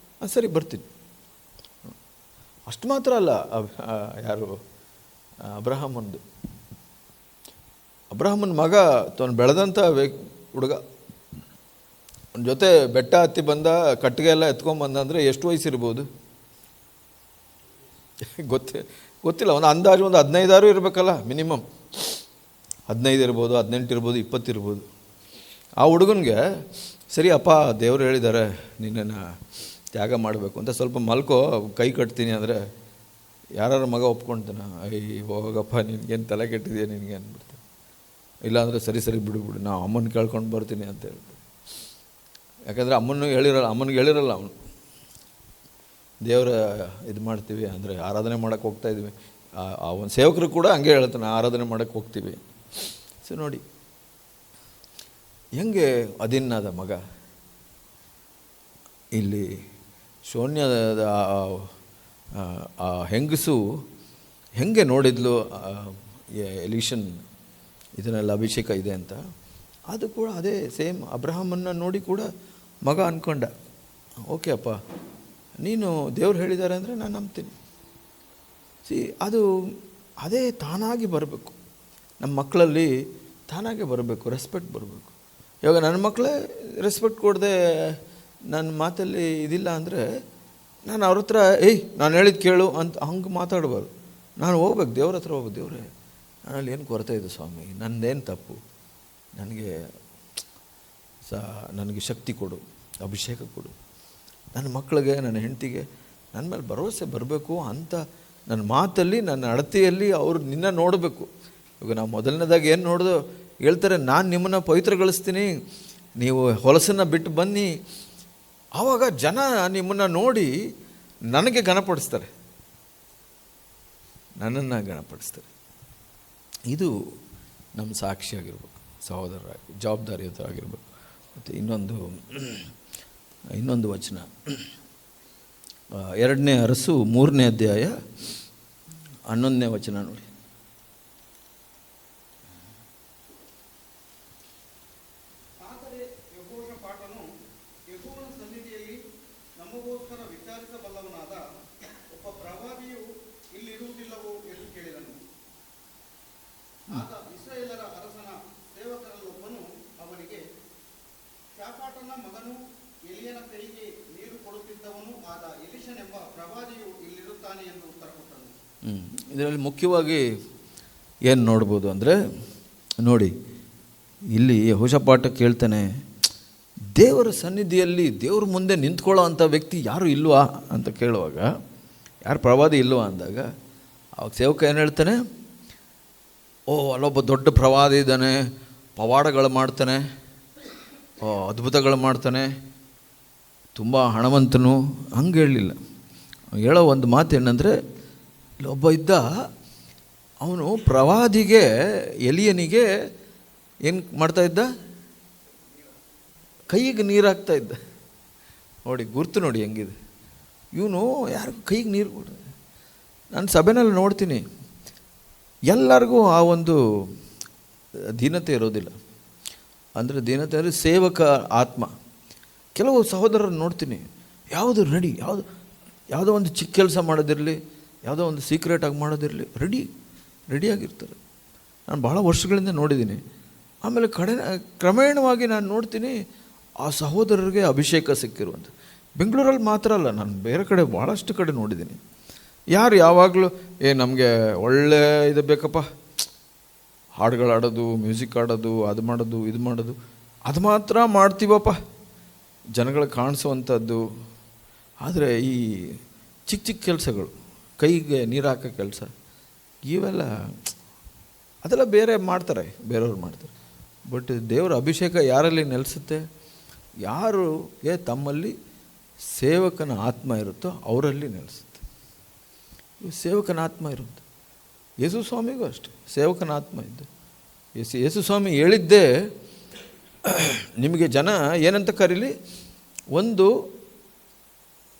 ಸರಿ ಬರ್ತೀನಿ. ಅಷ್ಟು ಮಾತ್ರ ಅಲ್ಲ, ಯಾರು ಅಬ್ರಹಾಮನ ಮಗ ತಾನು ಬೆಳೆದಂಥ ಹುಡುಗ ಅವನ ಜೊತೆ ಬೆಟ್ಟ ಹತ್ತಿ ಬಂದ, ಕಟ್ಟಿಗೆ ಎಲ್ಲ ಎತ್ಕೊಂಡ್ಬಂದ ಅಂದರೆ ಎಷ್ಟು ವಯಸ್ಸಿರ್ಬೋದು ಗೊತ್ತಿಲ್ಲ. ಒಂದು ಅಂದಾಜು ಒಂದು 15 ಇರಬೇಕಲ್ಲ ಮಿನಿಮಮ್. 15 ಇರ್ಬೋದು, 18 ಇರ್ಬೋದು, 20 ಇರ್ಬೋದು. ಆ ಹುಡುಗನಿಗೆ ಸರಿ ಅಪ್ಪ ದೇವರು ಹೇಳಿದ್ದಾರೆ ನಿನ್ನನ್ನು ತ್ಯಾಗ ಮಾಡಬೇಕು ಅಂತ, ಸ್ವಲ್ಪ ಮಲ್ಕೋ ಕೈ ಕಟ್ತೀನಿ ಅಂದರೆ ಯಾರು ಮಗ ಒಪ್ಕೊಳ್ತಾನೆ? ಹೋಗಪ್ಪ ನಿನಗೇನು ತಲೆ ಕೆಟ್ಟಿದೆಯಾ ನಿನಗೆ ಅಂದ್ಬಿಡ್ತಾನೆ. ಇಲ್ಲಾಂದರೆ ಸರಿ ಬಿಡು ನಾವು ಅಮ್ಮನ ಕೇಳ್ಕೊಂಡು ಬರ್ತೀನಿ ಅಂತ ಹೇಳ್ತಾರೆ. ಯಾಕಂದರೆ ಅಮ್ಮನಿಗೆ ಹೇಳಿರಲ್ಲ ಅವನು, ದೇವರ ಇದು ಮಾಡ್ತೀವಿ ಅಂದರೆ ಆರಾಧನೆ ಮಾಡೋಕ್ಕೆ ಹೋಗ್ತಾಯಿದ್ವಿ. ಆ ಒಂದು ಸೇವಕರು ಕೂಡ ಹಂಗೆ ಹೇಳ್ತಾನೆ, ಆರಾಧನೆ ಮಾಡೋಕ್ಕೆ ಹೋಗ್ತೀವಿ. ಸೊ ನೋಡಿ ಹೆಂಗೆ ಅದಿನ್ನದ ಮಗ. ಇಲ್ಲಿ ಶೂನ್ಯದ ಆ ಹೆಂಗಸು ಹೆಂಗೆ ನೋಡಿದ್ಲು ಎಲಿಷನ್ ಇದನ್ನೆಲ್ಲ ಅಭಿಷೇಕ ಇದೆ ಅಂತ, ಅದು ಕೂಡ ಅದೇ ಸೇಮ್ ಅಬ್ರಹಾಮನ್ನ ನೋಡಿ ಕೂಡ ಮಗ ಅಂದ್ಕೊಂಡ, ಓಕೆ ಅಪ್ಪ ನೀನು ದೇವ್ರು ಹೇಳಿದ್ದಾರೆ ಅಂದರೆ ನಾನು ನಂಬ್ತೀನಿ. ಅದು ಅದೇ ತಾನಾಗಿ ಬರಬೇಕು. ನಮ್ಮ ಮಕ್ಕಳಲ್ಲಿ ತಾನಾಗೆ ಬರಬೇಕು, ರೆಸ್ಪೆಕ್ಟ್ ಬರಬೇಕು. ಇವಾಗ ನನ್ನ ಮಕ್ಕಳೇ ರೆಸ್ಪೆಕ್ಟ್ ಕೊಡದೆ ನನ್ನ ಮಾತಲ್ಲಿ ಇದಿಲ್ಲ ಅಂದರೆ ನಾನು ಅವ್ರ ಹತ್ರ ನಾನು ಹೇಳಿದ್ದು ಕೇಳು ಅಂತ ಹಂಗೆ ಮಾತಾಡಬಾರ್ದು. ನಾನು ಹೋಗ್ಬೇಕು, ದೇವ್ರ ಹತ್ರ ಹೋಗ್ಬೇಕು. ದೇವ್ರೇ ನನ್ನಲ್ಲಿ ಏನು ಕೊರತೆ ಇದೆ ಸ್ವಾಮಿ, ನನ್ನದೇನು ತಪ್ಪು, ನನಗೆ ಶಕ್ತಿ ಕೊಡು, ಅಭಿಷೇಕ ಕೊಡು, ನನ್ನ ಮಕ್ಕಳಿಗೆ ನನ್ನ ಹೆಂಡತಿಗೆ ನನ್ನ ಮೇಲೆ ಭರವಸೆ ಬರಬೇಕು ಅಂತ ನನ್ನ ಮಾತಲ್ಲಿ ನನ್ನ ಅಳತೆಯಲ್ಲಿ ಅವರು ನಿನ್ನ ನೋಡಬೇಕು. ಇವಾಗ ನಾವು ಮೊದಲನೇದಾಗಿ ಏನು ನೋಡೋದು ಹೇಳ್ತಾರೆ, ನಾನು ನಿಮ್ಮನ್ನು ಪವಿತ್ರಗೊಳಿಸ್ತೀನಿ, ನೀವು ಹೊಲಸನ್ನು ಬಿಟ್ಟು ಬನ್ನಿ. ಆವಾಗ ಜನ ನಿಮ್ಮನ್ನು ನೋಡಿ ನನಗೆ ಗಣಪಡಿಸ್ತಾರೆ, ನನ್ನನ್ನು ಗಣಪಡಿಸ್ತಾರೆ. ಇದು ನಮ್ಮ ಸಾಕ್ಷಿಯಾಗಿರ್ಬೇಕು, ಸಹೋದರರಾಗಿ ಜವಾಬ್ದಾರಿಯುತರಾಗಿರ್ಬೇಕು. ಮತ್ತು ಇನ್ನೊಂದು ವಚನ 2ನೇ ಅರಸು 3ನೇ ಅಧ್ಯಾಯ 11ನೇ ವಚನ ನೋಡಿ. ಆದರೆ ಯೆಹೋಷಾಫಾಟನು ಯೆಹೋವನ ಸನ್ನಿಧಿಯಲ್ಲಿ ನಮಗೋಸ್ಕರ ವಿಚಾರಿಸಬಲ್ಲವನಾದ ಒಬ್ಬ ಪ್ರವಾದಿಯು ಇಲ್ಲಿರುವುದಿಲ್ಲವೋ ಎಂದು ಕೇಳಿದನು. ಆಗ ಇಸ್ರಾಯೇಲರ ಅರಸನ ಸೇವಕರಲ್ಲೊಬ್ಬನು ಅವನಿಗೆ, ಶಾಫಾಟನ ಮಗನು ಎಲಿಯನ ಕೈಗೆ ನೀರು ಕೊಡುತ್ತಿದ್ದವನು ಆದ ಎಲಿಷನೆಂಬ ಪ್ರವಾದಿಯು ಇಲ್ಲಿರುತ್ತಾನೆ ಎಂದು ಉತ್ತರ ಕೊಟ್ಟನು. ಇದರಲ್ಲಿ ಮುಖ್ಯವಾಗಿ ಏನು ನೋಡ್ಬೋದು ಅಂದರೆ, ನೋಡಿ ಇಲ್ಲಿ ಯೆಹೋಷಾಫಾಟ ಕೇಳ್ತಾನೆ, ದೇವರ ಸನ್ನಿಧಿಯಲ್ಲಿ ದೇವ್ರ ಮುಂದೆ ನಿಂತ್ಕೊಳ್ಳೋ ಅಂಥ ವ್ಯಕ್ತಿ ಯಾರು ಇಲ್ವಾ ಅಂತ ಕೇಳುವಾಗ, ಯಾರು ಪ್ರವಾದಿ ಇಲ್ವಾ ಅಂದಾಗ ಅವಾಗ ಸೇವಕ ಏನು ಹೇಳ್ತಾನೆ, ಅಲ್ಲೊಬ್ಬ ದೊಡ್ಡ ಪ್ರವಾದಿ ಇದ್ದಾನೆ, ಪವಾಡಗಳು ಮಾಡ್ತಾನೆ, ಅದ್ಭುತಗಳು ಮಾಡ್ತಾನೆ, ತುಂಬ ಹಣವಂತನು, ಹಂಗೆ ಹೇಳಲಿಲ್ಲ. ಹೇಳೋ ಒಂದು ಮಾತು ಏನಂದರೆ, ಇಲ್ಲೊಬ್ಬ ಇದ್ದ, ಅವನು ಪ್ರವಾದಿಗೆ ಎಲಿಯನಿಗೆ ಏನು ಮಾಡ್ತಾಯಿದ್ದ, ಕೈಗೆ ನೀರು ಹಾಕ್ತಾ ಇದ್ದ. ನೋಡಿ ಗುರ್ತು ನೋಡಿ ಹೆಂಗಿದೆ. ಇವನು ಯಾರಿಗೂ ಕೈಗೆ ನೀರು ಕೊಡ. ನಾನು ಸಭೆನಲ್ಲಿ ನೋಡ್ತೀನಿ, ಎಲ್ಲರಿಗೂ ಆ ಒಂದು ದೀನತೆ ಇರೋದಿಲ್ಲ. ಅಂದರೆ ದೀನತೆ ಅಂದರೆ ಸೇವಕ ಆತ್ಮ. ಕೆಲವು ಸಹೋದರರನ್ನು ನೋಡ್ತೀನಿ, ಯಾವುದು ರೆಡಿ, ಯಾವುದೋ ಒಂದು ಚಿಕ್ಕ ಕೆಲಸ ಮಾಡೋದಿರಲಿ, ಯಾವುದೋ ಒಂದು ಸೀಕ್ರೆಟಾಗಿ ಮಾಡೋದಿರಲಿ, ರೆಡಿಯಾಗಿರ್ತಾರೆ. ನಾನು ಭಾಳ ವರ್ಷಗಳಿಂದ ನೋಡಿದ್ದೀನಿ. ಆಮೇಲೆ ಕ್ರಮೇಣವಾಗಿ ನಾನು ನೋಡ್ತೀನಿ, ಆ ಸಹೋದರರಿಗೆ ಅಭಿಷೇಕ ಸಿಕ್ಕಿರುವಂಥ. ಬೆಂಗಳೂರಲ್ಲಿ ಮಾತ್ರ ಅಲ್ಲ, ನಾನು ಬೇರೆ ಕಡೆ ಭಾಳಷ್ಟು ಕಡೆ ನೋಡಿದ್ದೀನಿ. ಯಾರು ಯಾವಾಗಲೂ ನಮಗೆ ಒಳ್ಳೆ ಇದು ಬೇಕಪ್ಪ, ಹಾಡುಗಳು ಆಡೋದು, ಮ್ಯೂಸಿಕ್ ಆಡೋದು, ಅದು ಮಾಡೋದು, ಇದು ಮಾಡೋದು, ಅದು ಮಾತ್ರ ಮಾಡ್ತೀವಪ್ಪ, ಜನಗಳಿಗೆ ಕಾಣಿಸುವಂಥದ್ದು. ಆದರೆ ಈ ಚಿಕ್ಕ ಚಿಕ್ಕ ಕೆಲಸಗಳು, ಕೈಗೆ ನೀರು ಹಾಕೋ ಕೆಲಸ, ಇವೆಲ್ಲ ಅದೆಲ್ಲ ಬೇರೆ ಮಾಡ್ತಾರೆ, ಬೇರೆಯವ್ರು ಮಾಡ್ತಾರೆ. ಬಟ್ ದೇವರ ಅಭಿಷೇಕ ಯಾರಲ್ಲಿ ನೆಲೆಸುತ್ತೆ? ಯಾರಿಗೆ ತಮ್ಮಲ್ಲಿ ಸೇವಕನ ಆತ್ಮ ಇರುತ್ತೋ ಅವರಲ್ಲಿ ನೆಲೆಸುತ್ತೆ. ಸೇವಕನ ಆತ್ಮ ಇರುತ್ತೆ. ಯೇಸು ಸ್ವಾಮಿಗೂ ಅಷ್ಟೆ ಸೇವಕನ ಆತ್ಮ ಇದ್ದು. ಯೇಸು ಸ್ವಾಮಿ ಹೇಳಿದ್ದೇ, ನಿಮಗೆ ಜನ ಏನಂತ ಕರೀಲಿ? ಒಂದು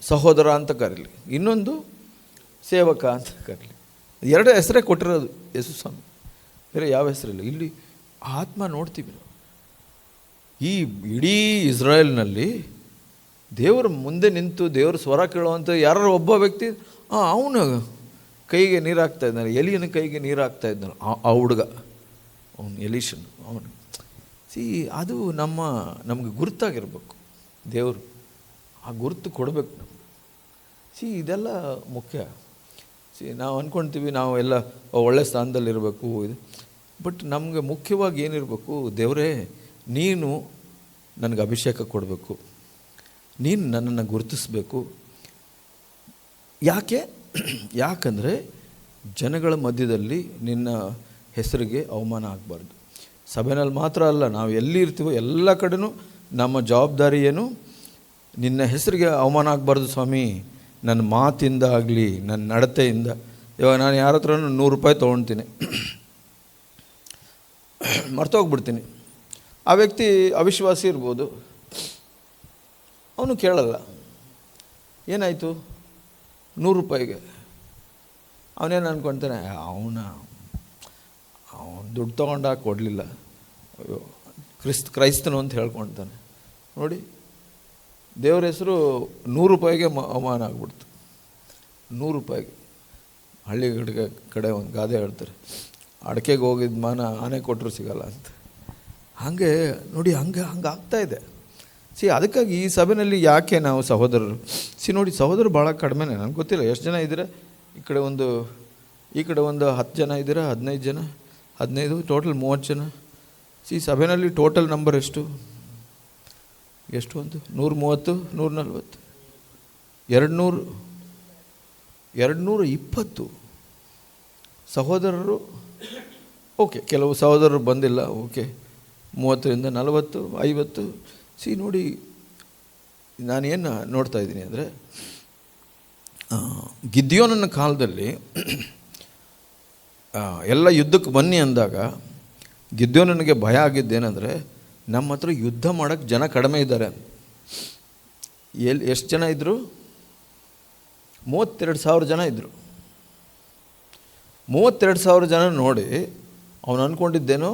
ಸಹೋದರ ಅಂತ ಕರೀಲಿ, ಇನ್ನೊಂದು ಸೇವಕ ಅಂತ ಕರೀಲಿ. ಎರಡು ಹೆಸರೇ ಕೊಟ್ಟಿರೋದು ಯೇಸು ಸ್ವಾಮಿ, ಬೇರೆ ಯಾವ ಹೆಸರಿಲ್ಲ. ಇಲ್ಲಿ ಆತ್ಮ ನೋಡ್ತೀವಿ ನಾವು. ಈ ಇಡೀ ಇಸ್ರಾಯೇಲ್ನಲ್ಲಿ ದೇವರ ಮುಂದೆ ನಿಂತು ದೇವ್ರ ಸ್ವರ ಕೇಳುವಂಥ ಯಾರು ಒಬ್ಬ ವ್ಯಕ್ತಿ, ಅವನು ಕೈಗೆ ನೀರು ಹಾಕ್ತಾ ಇದ್ದಾನೆ, ಎಲಿಯನ ಕೈಗೆ ನೀರು ಹಾಕ್ತಾ ಇದ್ದಾನೆ ಆ ಹುಡುಗ, ಅವನು ಎಲೀಷನ್. ಅವನು ಅದು ನಮಗೆ ಗುರುತಾಗಿರ್ಬೇಕು. ದೇವರು ಆ ಗುರುತು ಕೊಡಬೇಕು ನಮಗೆ. ಇದೆಲ್ಲ ಮುಖ್ಯ. ನಾವು ಅಂದ್ಕೊಳ್ತೀವಿ ನಾವು ಎಲ್ಲ ಒಳ್ಳೆ ಸ್ಥಾನದಲ್ಲಿರಬೇಕು ಇದು, ಬಟ್ ನಮಗೆ ಮುಖ್ಯವಾಗಿ ಏನಿರಬೇಕು? ದೇವರೇ, ನೀನು ನನಗೆ ಅಭಿಷೇಕ ಕೊಡಬೇಕು, ನೀನು ನನ್ನನ್ನು ಗುರುತಿಸಬೇಕು. ಯಾಕಂದರೆ ಜನಗಳ ಮಧ್ಯದಲ್ಲಿ ನಿನ್ನ ಹೆಸರಿಗೆ ಅವಮಾನ ಆಗಬಾರ್ದು. ಸಭೆಯಲ್ಲಿ ಮಾತ್ರ ಅಲ್ಲ, ನಾವು ಎಲ್ಲಿ ಇರ್ತೀವೋ ಎಲ್ಲ ಕಡೆನೂ ನಮ್ಮ ಜವಾಬ್ದಾರಿ ಏನು? ನಿನ್ನ ಹೆಸರಿಗೆ ಅವಮಾನ ಆಗಬಾರ್ದು ಸ್ವಾಮಿ. ನನ್ನ ಮಾತಿಂದ ಆಗಲಿ, ನನ್ನ ನಡತೆಯಿಂದ. ಇವಾಗ ನಾನು ಯಾರ ಹತ್ರನೂ 100 ರೂಪಾಯಿ ತೊಗೊಳ್ತೀನಿ, ಮರ್ತೋಗ್ಬಿಡ್ತೀನಿ. ಆ ವ್ಯಕ್ತಿ ಅವಿಶ್ವಾಸಿ ಇರ್ಬೋದು, ಅವನು ಕೇಳಲ್ಲ, ಏನಾಯಿತು 100 ರೂಪಾಯಿಗೆ. ಅವನೇನು ಅಂದ್ಕೊಳ್ತಾನೆ, ಅವನು ದುಡ್ಡು ತೊಗೊಂಡಾಗ ಕೊಡಲಿಲ್ಲ, ಅಯ್ಯೋ ಕ್ರೈಸ್ತನು ಅಂತ ಹೇಳ್ಕೊಳ್ತಾನೆ. ನೋಡಿ, ದೇವ್ರ ಹೆಸರು 100 ರೂಪಾಯಿಗೆ ಅವಮಾನ ಆಗ್ಬಿಡ್ತು. 100 ರೂಪಾಯಿಗೆ. ಹಳ್ಳಿ ಕಡೆ ಒಂದು ಗಾದೆ ಹೇಳ್ತಾರೆ, ಅಡಕೆಗೆ ಹೋಗಿದ್ದ ಮಾನ ಆನೆ ಕೊಟ್ಟರು ಸಿಗಲ್ಲ ಅಂತ. ಹಾಗೆ ನೋಡಿ, ಹಂಗೆ ಆಗ್ತಾಯಿದೆ. ಅದಕ್ಕಾಗಿ ಈ ಸಭೆಯಲ್ಲಿ ಯಾಕೆ ನಾವು ಸಹೋದರರು ನೋಡಿ, ಸಹೋದರರು ಭಾಳ ಕಡಿಮೆನೇ. ನನಗೆ ಗೊತ್ತಿಲ್ಲ ಎಷ್ಟು ಜನ ಇದ್ದೀರಾ. ಈ ಕಡೆ ಒಂದು 10 ಜನ ಇದ್ದೀರಾ, 15 ಜನ, 15, ಟೋಟಲ್ 30 ಜನ. ಸಭೆಯಲ್ಲಿ ಟೋಟಲ್ ನಂಬರ್ ಎಷ್ಟು ಒಂದು 130, 140, 200, 220 ಸಹೋದರರು. ಓಕೆ, ಕೆಲವು ಸಹೋದರರು ಬಂದಿಲ್ಲ, ಓಕೆ, 30ರಿಂದ 40, 50. ನೋಡಿ, ನಾನೇನು ನೋಡ್ತಾ ಇದ್ದೀನಿ ಅಂದರೆ, ಗಿದ್ಯೋನನ ಕಾಲದಲ್ಲಿ ಎಲ್ಲ ಯುದ್ಧಕ್ಕೆ ಬನ್ನಿ ಅಂದಾಗ ಗಿದ್ಯೋನನಿಗೆ ಭಯ ಆಗಿದ್ದೇನೆಂದರೆ, ನಮ್ಮ ಹತ್ರ ಯುದ್ಧ ಮಾಡೋಕ್ಕೆ ಜನ ಕಡಿಮೆ ಇದ್ದಾರೆ. ಎಷ್ಟು ಜನ ಇದ್ದರು? 32,000 ಜನ ಇದ್ದರು. 32,000 ಜನ ನೋಡಿ ಅವನು ಅಂದ್ಕೊಂಡಿದ್ದೇನೋ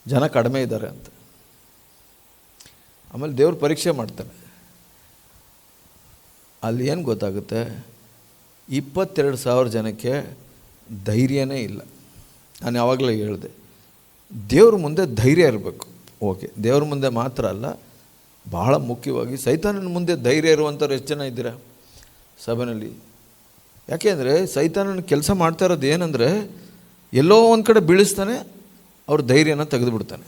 ಜನ ಕಡಿಮೆ ಇದ್ದಾರೆ ಅಂತ. ಆಮೇಲೆ ದೇವ್ರು ಪರೀಕ್ಷೆ ಮಾಡ್ತಾನೆ. ಅಲ್ಲಿ ಏನು ಗೊತ್ತಾಗುತ್ತೆ? 22,000 ಜನಕ್ಕೆ ಧೈರ್ಯನೇ ಇಲ್ಲ. ನಾನು ಯಾವಾಗಲೂ ಹೇಳಿದೆ, ದೇವ್ರ ಮುಂದೆ ಧೈರ್ಯ ಇರಬೇಕು. ಓಕೆ, ದೇವ್ರ ಮುಂದೆ ಮಾತ್ರ ಅಲ್ಲ, ಭಾಳ ಮುಖ್ಯವಾಗಿ ಸೈತಾನನ ಮುಂದೆ ಧೈರ್ಯ ಇರುವಂಥವ್ರು ಎಷ್ಟು ಜನ ಇದ್ದೀರಾ ಸಭೆಯಲ್ಲಿ? ಯಾಕೆಂದರೆ ಸೈತಾನನ ಕೆಲಸ ಮಾಡ್ತಾ ಇರೋದು ಏನಂದರೆ, ಎಲ್ಲೋ ಒಂದು ಕಡೆ ಬೀಳಿಸ್ತಾನೆ, ಅವ್ರ ಧೈರ್ಯನ ತೆಗೆದುಬಿಡ್ತಾನೆ.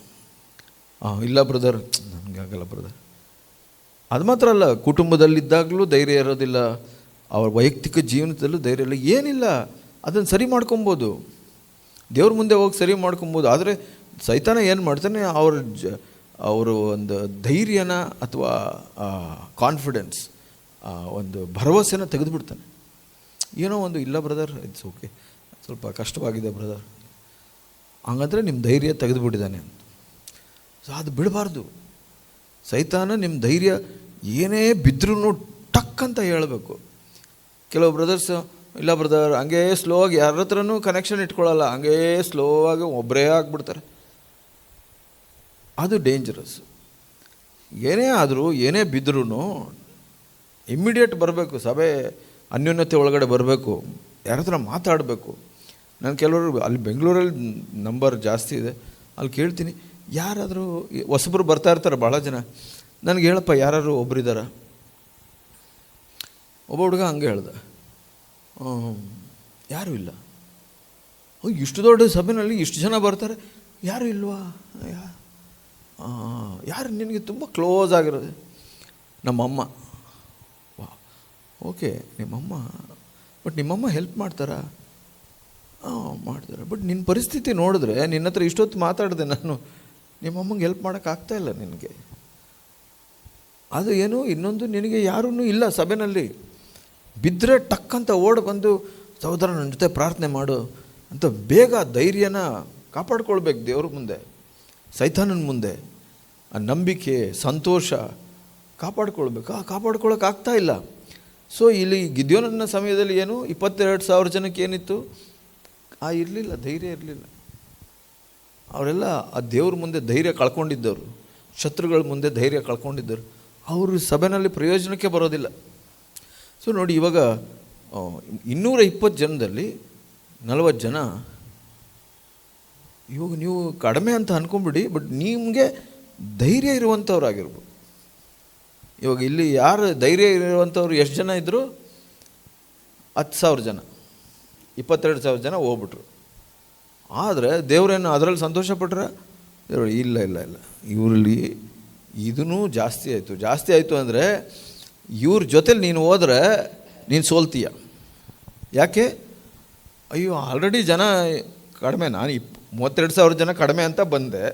ಇಲ್ಲ ಬ್ರದರ್, ನನಗೆ ಆಗಲ್ಲ ಬ್ರದರ್. ಅದು ಮಾತ್ರ ಅಲ್ಲ, ಕುಟುಂಬದಲ್ಲಿದ್ದಾಗಲೂ ಧೈರ್ಯ ಇರೋದಿಲ್ಲ, ಅವ್ರ ವೈಯಕ್ತಿಕ ಜೀವನದಲ್ಲೂ ಧೈರ್ಯ ಇಲ್ಲ. ಏನಿಲ್ಲ, ಅದನ್ನು ಸರಿ ಮಾಡ್ಕೊಬೋದು, ದೇವ್ರ ಮುಂದೆ ಹೋಗಿ ಸರಿ ಮಾಡ್ಕೊಬೋದು. ಆದರೆ ಸೈತಾನ ಏನು ಮಾಡ್ತಾನೆ, ಅವರು ಒಂದು ಧೈರ್ಯನ ಅಥವಾ ಕಾನ್ಫಿಡೆನ್ಸ್, ಒಂದು ಭರವಸೆನ ತೆಗೆದುಬಿಡ್ತಾನೆ. ಏನೋ ಒಂದು, ಇಲ್ಲ ಬ್ರದರ್, ಇಟ್ಸ್ ಓಕೆ, ಸ್ವಲ್ಪ ಕಷ್ಟವಾಗಿದೆ ಬ್ರದರ್, ಹಂಗಂದರೆ ನಿಮ್ಮ ಧೈರ್ಯ ತೆಗೆದುಬಿಟ್ಟಿದ್ದಾನೆ ಅಂತ. ಅದು ಬಿಡಬಾರ್ದು. ಸೈತಾನ ನಿಮ್ಮ ಧೈರ್ಯ ಏನೇ ಬಿದ್ದರೂ ಟಕ್ ಅಂತ ಹೇಳಬೇಕು. ಕೆಲವು ಬ್ರದರ್ಸ್, ಇಲ್ಲ ಬ್ರದರ್, ಹಂಗೇ ಸ್ಲೋ ಆಗಿ ಯಾರ ಹತ್ರನೂ ಕನೆಕ್ಷನ್ ಇಟ್ಕೊಳ್ಳಲ್ಲ, ಹಂಗೇ ಸ್ಲೋ ಆಗಿ ಒಬ್ಬರೇ ಆಗಿಬಿಡ್ತಾರೆ. ಅದು ಡೇಂಜರಸ್. ಏನೇ ಆದರೂ, ಏನೇ ಬಿದ್ದರೂ ಇಮ್ಮಿಡಿಯೇಟ್ ಬರಬೇಕು. ಸಭೆ ಅನ್ಯೋನ್ಯತೆ ಒಳಗಡೆ ಬರಬೇಕು, ಯಾರ ಹತ್ರ ಮಾತಾಡಬೇಕು. ನಾನು ಕೆಲವರು ಅಲ್ಲಿ ಬೆಂಗಳೂರಲ್ಲಿ ನಂಬರ್ ಜಾಸ್ತಿ ಇದೆ, ಅಲ್ಲಿ ಕೇಳ್ತೀನಿ, ಯಾರಾದರೂ ಹೊಸಬರು ಬರ್ತಾ ಇರ್ತಾರೆ ಭಾಳ ಜನ, ನನಗೆ ಹೇಳಪ್ಪ ಯಾರು ಒಬ್ಬರಿದ್ದಾರ? ಒಬ್ಬ ಹುಡುಗ ಹಂಗೆ ಹೇಳ್ದ, ಯಾರೂ ಇಲ್ಲ. ಇಷ್ಟು ದೊಡ್ಡ ಸಭೆಯಲ್ಲಿ ಇಷ್ಟು ಜನ ಬರ್ತಾರೆ, ಯಾರೂ ಇಲ್ವಾ? ಯಾರು ನಿನಗೆ ತುಂಬ ಕ್ಲೋಸ್ ಆಗಿರೋದು? ನಮ್ಮಮ್ಮ. ವಾ, ಓಕೆ, ನಿಮ್ಮಮ್ಮ. ಬಟ್ ನಿಮ್ಮಮ್ಮ ಹೆಲ್ಪ್ ಮಾಡ್ತಾರಾ? ಮಾಡ್ತಾರೆ. ಬಟ್ ನಿನ್ನ ಪರಿಸ್ಥಿತಿ ನೋಡಿದ್ರೆ, ನಿನ್ನ ಹತ್ರ ಇಷ್ಟೊತ್ತು ಮಾತಾಡಿದೆ ನಾನು, ನಿಮ್ಮಮ್ಮಂಗೆ ಹೆಲ್ಪ್ ಮಾಡೋಕ್ಕಾಗ್ತಾಯಿಲ್ಲ ನಿನಗೆ. ಅದು ಏನು, ಇನ್ನೊಂದು, ನಿನಗೆ ಯಾರೂ ಇಲ್ಲ ಸಭೆಯಲ್ಲಿ. ಬಿದ್ದರೆ ಟಕ್ ಅಂತ ಓಡಿ ಬಂದು, ಸಹೋದರ ನನ್ನ ಜೊತೆ ಪ್ರಾರ್ಥನೆ ಮಾಡು ಅಂತ ಬೇಗ ಧೈರ್ಯನ ಕಾಪಾಡ್ಕೊಳ್ಬೇಕು ದೇವ್ರ ಮುಂದೆ, ಸೈತಾನನ ಮುಂದೆ. ಆ ನಂಬಿಕೆ, ಸಂತೋಷ ಕಾಪಾಡ್ಕೊಳ್ಬೇಕು. ಕಾಪಾಡ್ಕೊಳ್ಳೋಕ್ಕಾಗ್ತಾ ಇಲ್ಲ. ಸೊ ಇಲ್ಲಿ ಗಿದ್ಯೋನನ ಸಮಯದಲ್ಲಿ ಏನು 22,000 ಜನಕ್ಕೆ ಏನಿತ್ತು? ಇರಲಿಲ್ಲ, ಧೈರ್ಯ ಇರಲಿಲ್ಲ. ಅವರೆಲ್ಲ ಆ ದೇವ್ರ ಮುಂದೆ ಧೈರ್ಯ ಕಳ್ಕೊಂಡಿದ್ದವರು, ಶತ್ರುಗಳ ಮುಂದೆ ಧೈರ್ಯ ಕಳ್ಕೊಂಡಿದ್ದರು. ಅವರು ಸಭೆಯಲ್ಲಿ ಪ್ರಯೋಜನಕ್ಕೆ ಬರೋದಿಲ್ಲ. ಸೊ ನೋಡಿ, ಇವಾಗ 220 ಜನದಲ್ಲಿ 40 ಜನ, ಇವಾಗ ನೀವು ಕಡಿಮೆ ಅಂತ ಅಂದ್ಕೊಂಬಿಡಿ, ಬಟ್ ನಿಮಗೆ ಧೈರ್ಯ ಇರುವಂಥವ್ರಾಗಿರ್ಬೋದು. ಇವಾಗ ಇಲ್ಲಿ ಯಾರು ಧೈರ್ಯ ಇರುವಂಥವ್ರು ಎಷ್ಟು ಜನ ಇದ್ದರು? 10,000 ಜನ. 22,000 ಜನ ಹೋಗ್ಬಿಟ್ರು. ಆದರೆ ದೇವರೇನು ಅದರಲ್ಲಿ ಸಂತೋಷಪಟ್ರೆ? ದೇವರು ಇಲ್ಲ ಇಲ್ಲ ಇಲ್ಲ, ಇವರಲ್ಲಿ ಇದೂ ಜಾಸ್ತಿ ಆಯಿತು ಅಂದರೆ ಇವ್ರ ಜೊತೆಲಿ ನೀನು ಹೋದರೆ ನೀನು ಸೋಲ್ತೀಯ. ಯಾಕೆ? ಅಯ್ಯೋ, ಆಲ್ರೆಡಿ ಜನ ಕಡಿಮೆ, ನಾನು 32,000 ಜನ ಕಡಿಮೆ ಅಂತ ಬಂದೆ,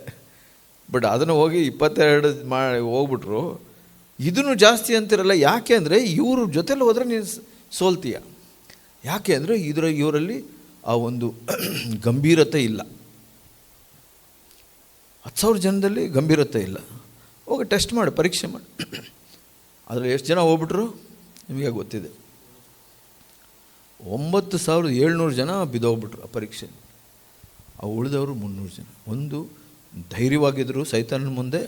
ಬಟ್ ಅದನ್ನು ಹೋಗಿ 22 ಹೋಗ್ಬಿಟ್ರು. ಇದೂ ಜಾಸ್ತಿ ಅಂತಿರಲ್ಲ. ಯಾಕೆ ಅಂದರೆ ಇವ್ರ ಜೊತೆಲಿ ಹೋದರೆ ನೀನು ಸೋಲ್ತೀಯ. ಯಾಕೆ ಅಂದರೆ ಇವರಲ್ಲಿ ಆ ಒಂದು ಗಂಭೀರತೆ ಇಲ್ಲ. 10,000 ಜನದಲ್ಲಿ ಗಂಭೀರತೆ ಇಲ್ಲ. ಹೋಗಿ ಟೆಸ್ಟ್ ಮಾಡಿ, ಪರೀಕ್ಷೆ ಮಾಡಿ. ಅದರಲ್ಲಿ ಎಷ್ಟು ಜನ ಹೋಗ್ಬಿಟ್ರು ನಿಮಗೆ ಗೊತ್ತಿದೆ. 9,700 ಜನ ಬಿದ್ದೋಗ್ಬಿಟ್ರು ಆ ಪರೀಕ್ಷೆ. ಆ ಉಳಿದವರು 300 ಜನ. ಒಂದು, ಧೈರ್ಯವಾಗಿದ್ದರು ಸೈತಾನನ ಮುಂದೆ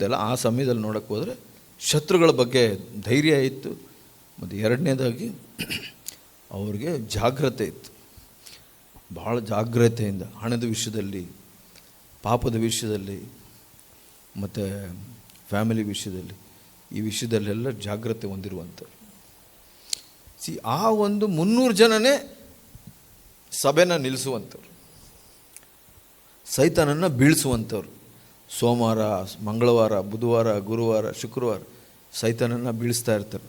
ಅಲ್ಲ, ಆ ಸಮಯದಲ್ಲಿ ನೋಡೋಕ್ಕೆ ಹೋದರೆ ಶತ್ರುಗಳ ಬಗ್ಗೆ ಧೈರ್ಯ ಇತ್ತು. ಮತ್ತು ಎರಡನೇದಾಗಿ ಅವ್ರಿಗೆ ಜಾಗ್ರತೆ ಇತ್ತು. ಭಾಳ ಜಾಗ್ರತೆಯಿಂದ ಹಣದ ವಿಷಯದಲ್ಲಿ, ಪಾಪದ ವಿಷಯದಲ್ಲಿ, ಮತ್ತು ಫ್ಯಾಮಿಲಿ ವಿಷಯದಲ್ಲಿ, ಈ ವಿಷಯದಲ್ಲೆಲ್ಲ ಜಾಗ್ರತೆ ಹೊಂದಿರುವಂಥವ್ರು. ಆ ಒಂದು 300 ಜನನೇ ಸಭೆನ ನಿಲ್ಲಿಸುವಂಥವ್ರು, ಸೈತಾನನ್ನು ಬೀಳಿಸುವಂಥವ್ರು. ಸೋಮವಾರ, ಮಂಗಳವಾರ, ಬುಧವಾರ, ಗುರುವಾರ, ಶುಕ್ರವಾರ ಸೈತಾನನ್ನು ಬೀಳಿಸ್ತಾ ಇರ್ತಾರೆ.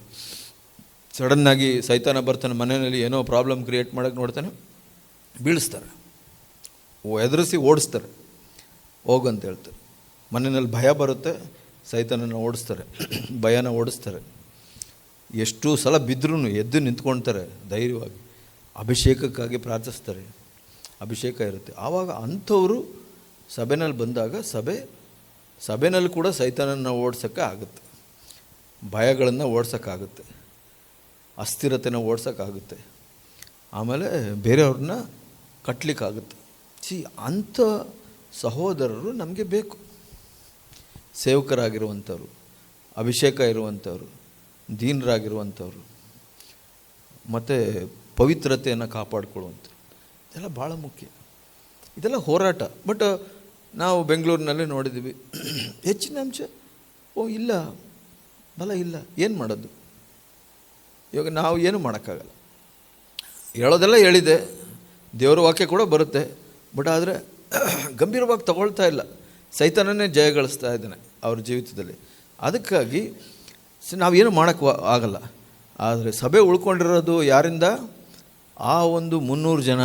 ಸಡನ್ನಾಗಿ ಸೈತಾನ ಬರ್ತಾನೆ, ಮನೆಯಲ್ಲಿ ಏನೋ ಪ್ರಾಬ್ಲಮ್ ಕ್ರಿಯೇಟ್ ಮಾಡೋಕ್ಕೆ ನೋಡ್ತಾನೆ, ಬೀಳಿಸ್ತಾರೆ, ಎದುರಿಸಿ ಓಡಿಸ್ತಾರೆ, ಹೋಗಂತ ಹೇಳ್ತಾರೆ. ಮನೆಯಲ್ಲಿ ಭಯ ಬರುತ್ತೆ, ಸೈತಾನನ್ನು ಓಡಿಸ್ತಾರೆ, ಭಯನ ಓಡಿಸ್ತಾರೆ. ಎಷ್ಟು ಸಲ ಬಿದ್ದರೂ ಎದ್ದು ನಿಂತ್ಕೊಳ್ತಾರೆ ಧೈರ್ಯವಾಗಿ, ಅಭಿಷೇಕಕ್ಕಾಗಿ ಪ್ರಾರ್ಥಿಸ್ತಾರೆ, ಅಭಿಷೇಕ ಇರುತ್ತೆ. ಆವಾಗ ಅಂಥವರು ಸಭೆಯಲ್ಲಿ ಬಂದಾಗ ಸಭೆಯಲ್ಲಿ ಕೂಡ ಸೈತಾನನ್ನು ಓಡ್ಸೋಕ್ಕೆ ಆಗುತ್ತೆ, ಭಯಗಳನ್ನು ಓಡ್ಸೋಕ್ಕಾಗುತ್ತೆ, ಅಸ್ಥಿರತೆನ ಓಡ್ಸೋಕ್ಕಾಗುತ್ತೆ, ಆಮೇಲೆ ಬೇರೆಯವ್ರನ್ನ ಕಟ್ಟಲಿಕ್ಕಾಗುತ್ತೆ. ಅಂಥ ಸಹೋದರರು ನಮಗೆ ಬೇಕು. ಸೇವಕರಾಗಿರುವಂಥವ್ರು, ಅಭಿಷೇಕ ಇರುವಂಥವ್ರು, ದೀನರಾಗಿರುವಂಥವ್ರು, ಮತ್ತು ಪವಿತ್ರತೆಯನ್ನು ಕಾಪಾಡಿಕೊಳ್ಳುವಂಥವ್ರು. ಇದೆಲ್ಲ ಭಾಳ ಮುಖ್ಯ. ಇದೆಲ್ಲ ಹೋರಾಟ. ಬಟ್ ನಾವು ಬೆಂಗಳೂರಿನಲ್ಲೇ ನೋಡಿದ್ದೀವಿ, ಹೆಚ್ಚಿನ ಅಂಶ ಇಲ್ಲ, ಬಲ ಇಲ್ಲ, ಏನು ಮಾಡೋದು? ಇವಾಗ ನಾವು ಏನು ಮಾಡೋಕ್ಕಾಗಲ್ಲ. ಹೇಳೋದೆಲ್ಲ ಹೇಳಿದೆ, ದೇವರ ವಾಕ್ಯ ಕೂಡ ಬರುತ್ತೆ, ಬಟ್ ಆದರೆ ಗಂಭೀರವಾಗಿ ತಗೊಳ್ತಾ ಇಲ್ಲ. ಸೈತಾನನೇ ಜಯಗಳಿಸ್ತಾ ಇದ್ದಾನೆ ಅವ್ರ ಜೀವಿತದಲ್ಲಿ. ಅದಕ್ಕಾಗಿ ನಾವೇನು ಮಾಡೋಕ್ಕೆ ಆಗಲ್ಲ. ಆದರೆ ಸಭೆ ಉಳ್ಕೊಂಡಿರೋದು ಯಾರಿಂದ? ಆ ಒಂದು 300 ಜನ,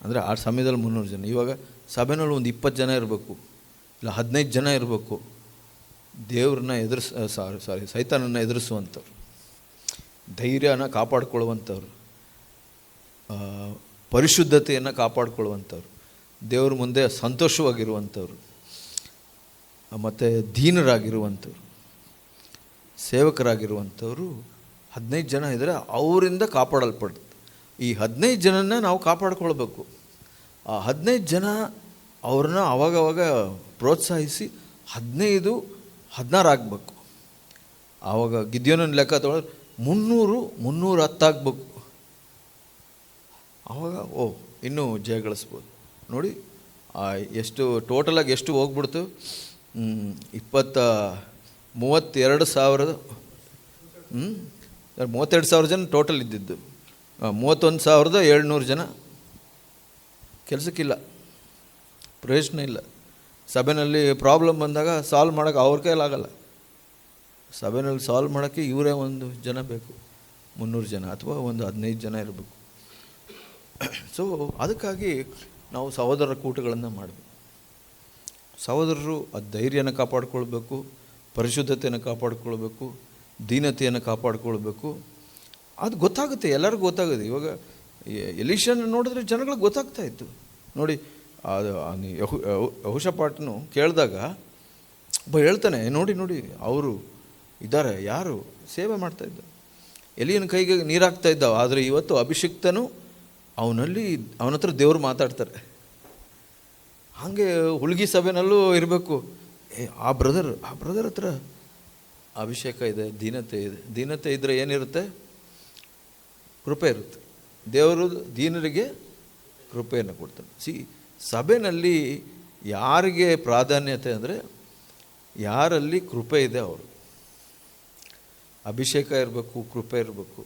ಅಂದರೆ ಆ ಸಮಯದಲ್ಲಿ 300 ಜನ. ಇವಾಗ ಸಭೆನಲ್ಲಿ ಒಂದು 20 ಜನ ಇರಬೇಕು, ಇಲ್ಲ 15 ಜನ ಇರಬೇಕು. ದೇವ್ರನ್ನ ಸೈತಾನನ್ನು ಎದುರಿಸುವಂಥವ್ರು, ಧೈರ್ಯನ ಕಾಪಾಡಿಕೊಳ್ಳುವಂಥವ್ರು, ಪರಿಶುದ್ಧತೆಯನ್ನು ಕಾಪಾಡಿಕೊಳ್ಳುವಂಥವ್ರು, ದೇವ್ರ ಮುಂದೆ ಸಂತೋಷವಾಗಿರುವಂಥವ್ರು, ಮತ್ತು ದೀನರಾಗಿರುವಂಥವ್ರು, ಸೇವಕರಾಗಿರುವಂಥವ್ರು 15 ಜನ ಇದ್ದರೆ ಅವರಿಂದ ಕಾಪಾಡಲ್ಪಡುತ್ತೆ. ಈ 15 ಜನನ ನಾವು ಕಾಪಾಡ್ಕೊಳ್ಬೇಕು. ಆ 15 ಜನ ಅವ್ರನ್ನ ಅವಾಗವಾಗ ಪ್ರೋತ್ಸಾಹಿಸಿ 15-16 ಆಗಬೇಕು. ಆವಾಗ ಗಿದ್ಯೋನನ ಲೆಕ್ಕ ತೊಗೊಳೋದು 300-310 ಆಗಬೇಕು. ಆವಾಗ ಇನ್ನೂ ಜಯ ಗಳಿಸ್ಬೋದು. ನೋಡಿ ಎಷ್ಟು ಟೋಟಲಾಗಿ ಎಷ್ಟು ಹೋಗ್ಬಿಡ್ತು? 32,000 32,000 ಜನ ಟೋಟಲ್ ಇದ್ದಿದ್ದು. 31,700 ಜನ ಕೆಲಸಕ್ಕಿಲ್ಲ, ಪ್ರಯೋಜನ ಇಲ್ಲ. ಸಭೆಯಲ್ಲಿ ಪ್ರಾಬ್ಲಮ್ ಬಂದಾಗ ಸಾಲ್ವ್ ಮಾಡೋಕ್ಕೆ ಅವ್ರ ಕೈಲಾಗಲ್ಲ. ಸಭೆಯಲ್ಲಿ ಸಾಲ್ವ್ ಮಾಡೋಕ್ಕೆ ಇವರೇ ಒಂದು ಜನ ಬೇಕು, 300 ಜನ ಅಥವಾ ಒಂದು 15 ಜನ ಇರಬೇಕು. ಸೊ ಅದಕ್ಕಾಗಿ ನಾವು ಸಹೋದರರ ಕೂಟಗಳನ್ನು ಮಾಡಬೇಕು. ಸಹೋದರರು ಆ ಧೈರ್ಯನ ಕಾಪಾಡ್ಕೊಳ್ಬೇಕು, ಪರಿಶುದ್ಧತೆಯನ್ನು ಕಾಪಾಡ್ಕೊಳ್ಬೇಕು, ದೀನತೆಯನ್ನು ಕಾಪಾಡ್ಕೊಳ್ಬೇಕು. ಅದು ಗೊತ್ತಾಗುತ್ತೆ, ಎಲ್ಲರಿಗೂ ಗೊತ್ತಾಗುತ್ತೆ. ಇವಾಗ ಎಲೀಷನ ನೋಡಿದ್ರೆ ಜನಗಳಿಗೆ ಗೊತ್ತಾಗ್ತಾ ಇತ್ತು. ನೋಡಿ, ಅದು ಯೆಹೋಷಾಫಾಟನು ಕೇಳಿದಾಗ ಒಬ್ಬ ಹೇಳ್ತಾನೆ, ನೋಡಿ ನೋಡಿ ಅವರು ಇದ್ದಾರೆ, ಯಾರು ಸೇವೆ ಮಾಡ್ತಾಯಿದ್ದ, ಎಲಿಯನ ಕೈಗೆ ನೀರಾಗ್ತಾ ಇದ್ದ. ಆದರೆ ಇವತ್ತು ಅಭಿಷಿಕ್ತನು ಅವನ ಹತ್ರ ದೇವರು ಮಾತಾಡ್ತಾರೆ. ಹಾಗೆ ಹುಲ್ಗಿ ಸಭೆನಲ್ಲೂ ಇರಬೇಕು. ಆ ಬ್ರದರ್ ಹತ್ರ ಅಭಿಷೇಕ ಇದೆ, ದೀನತೆ ಇದೆ. ದೀನತೆ ಇದ್ದರೆ ಏನಿರುತ್ತೆ? ಕೃಪೆ ಇರುತ್ತೆ. ದೇವರು ದೀನರಿಗೆ ಕೃಪೆಯನ್ನು ಕೊಡ್ತಾನೆ. ಸಭೆಯಲ್ಲಿ ಯಾರಿಗೆ ಪ್ರಾಧಾನ್ಯತೆ ಅಂದರೆ ಯಾರಲ್ಲಿ ಕೃಪೆ ಇದೆ ಅವರು. ಅಭಿಷೇಕ ಇರಬೇಕು, ಕೃಪೆ ಇರಬೇಕು.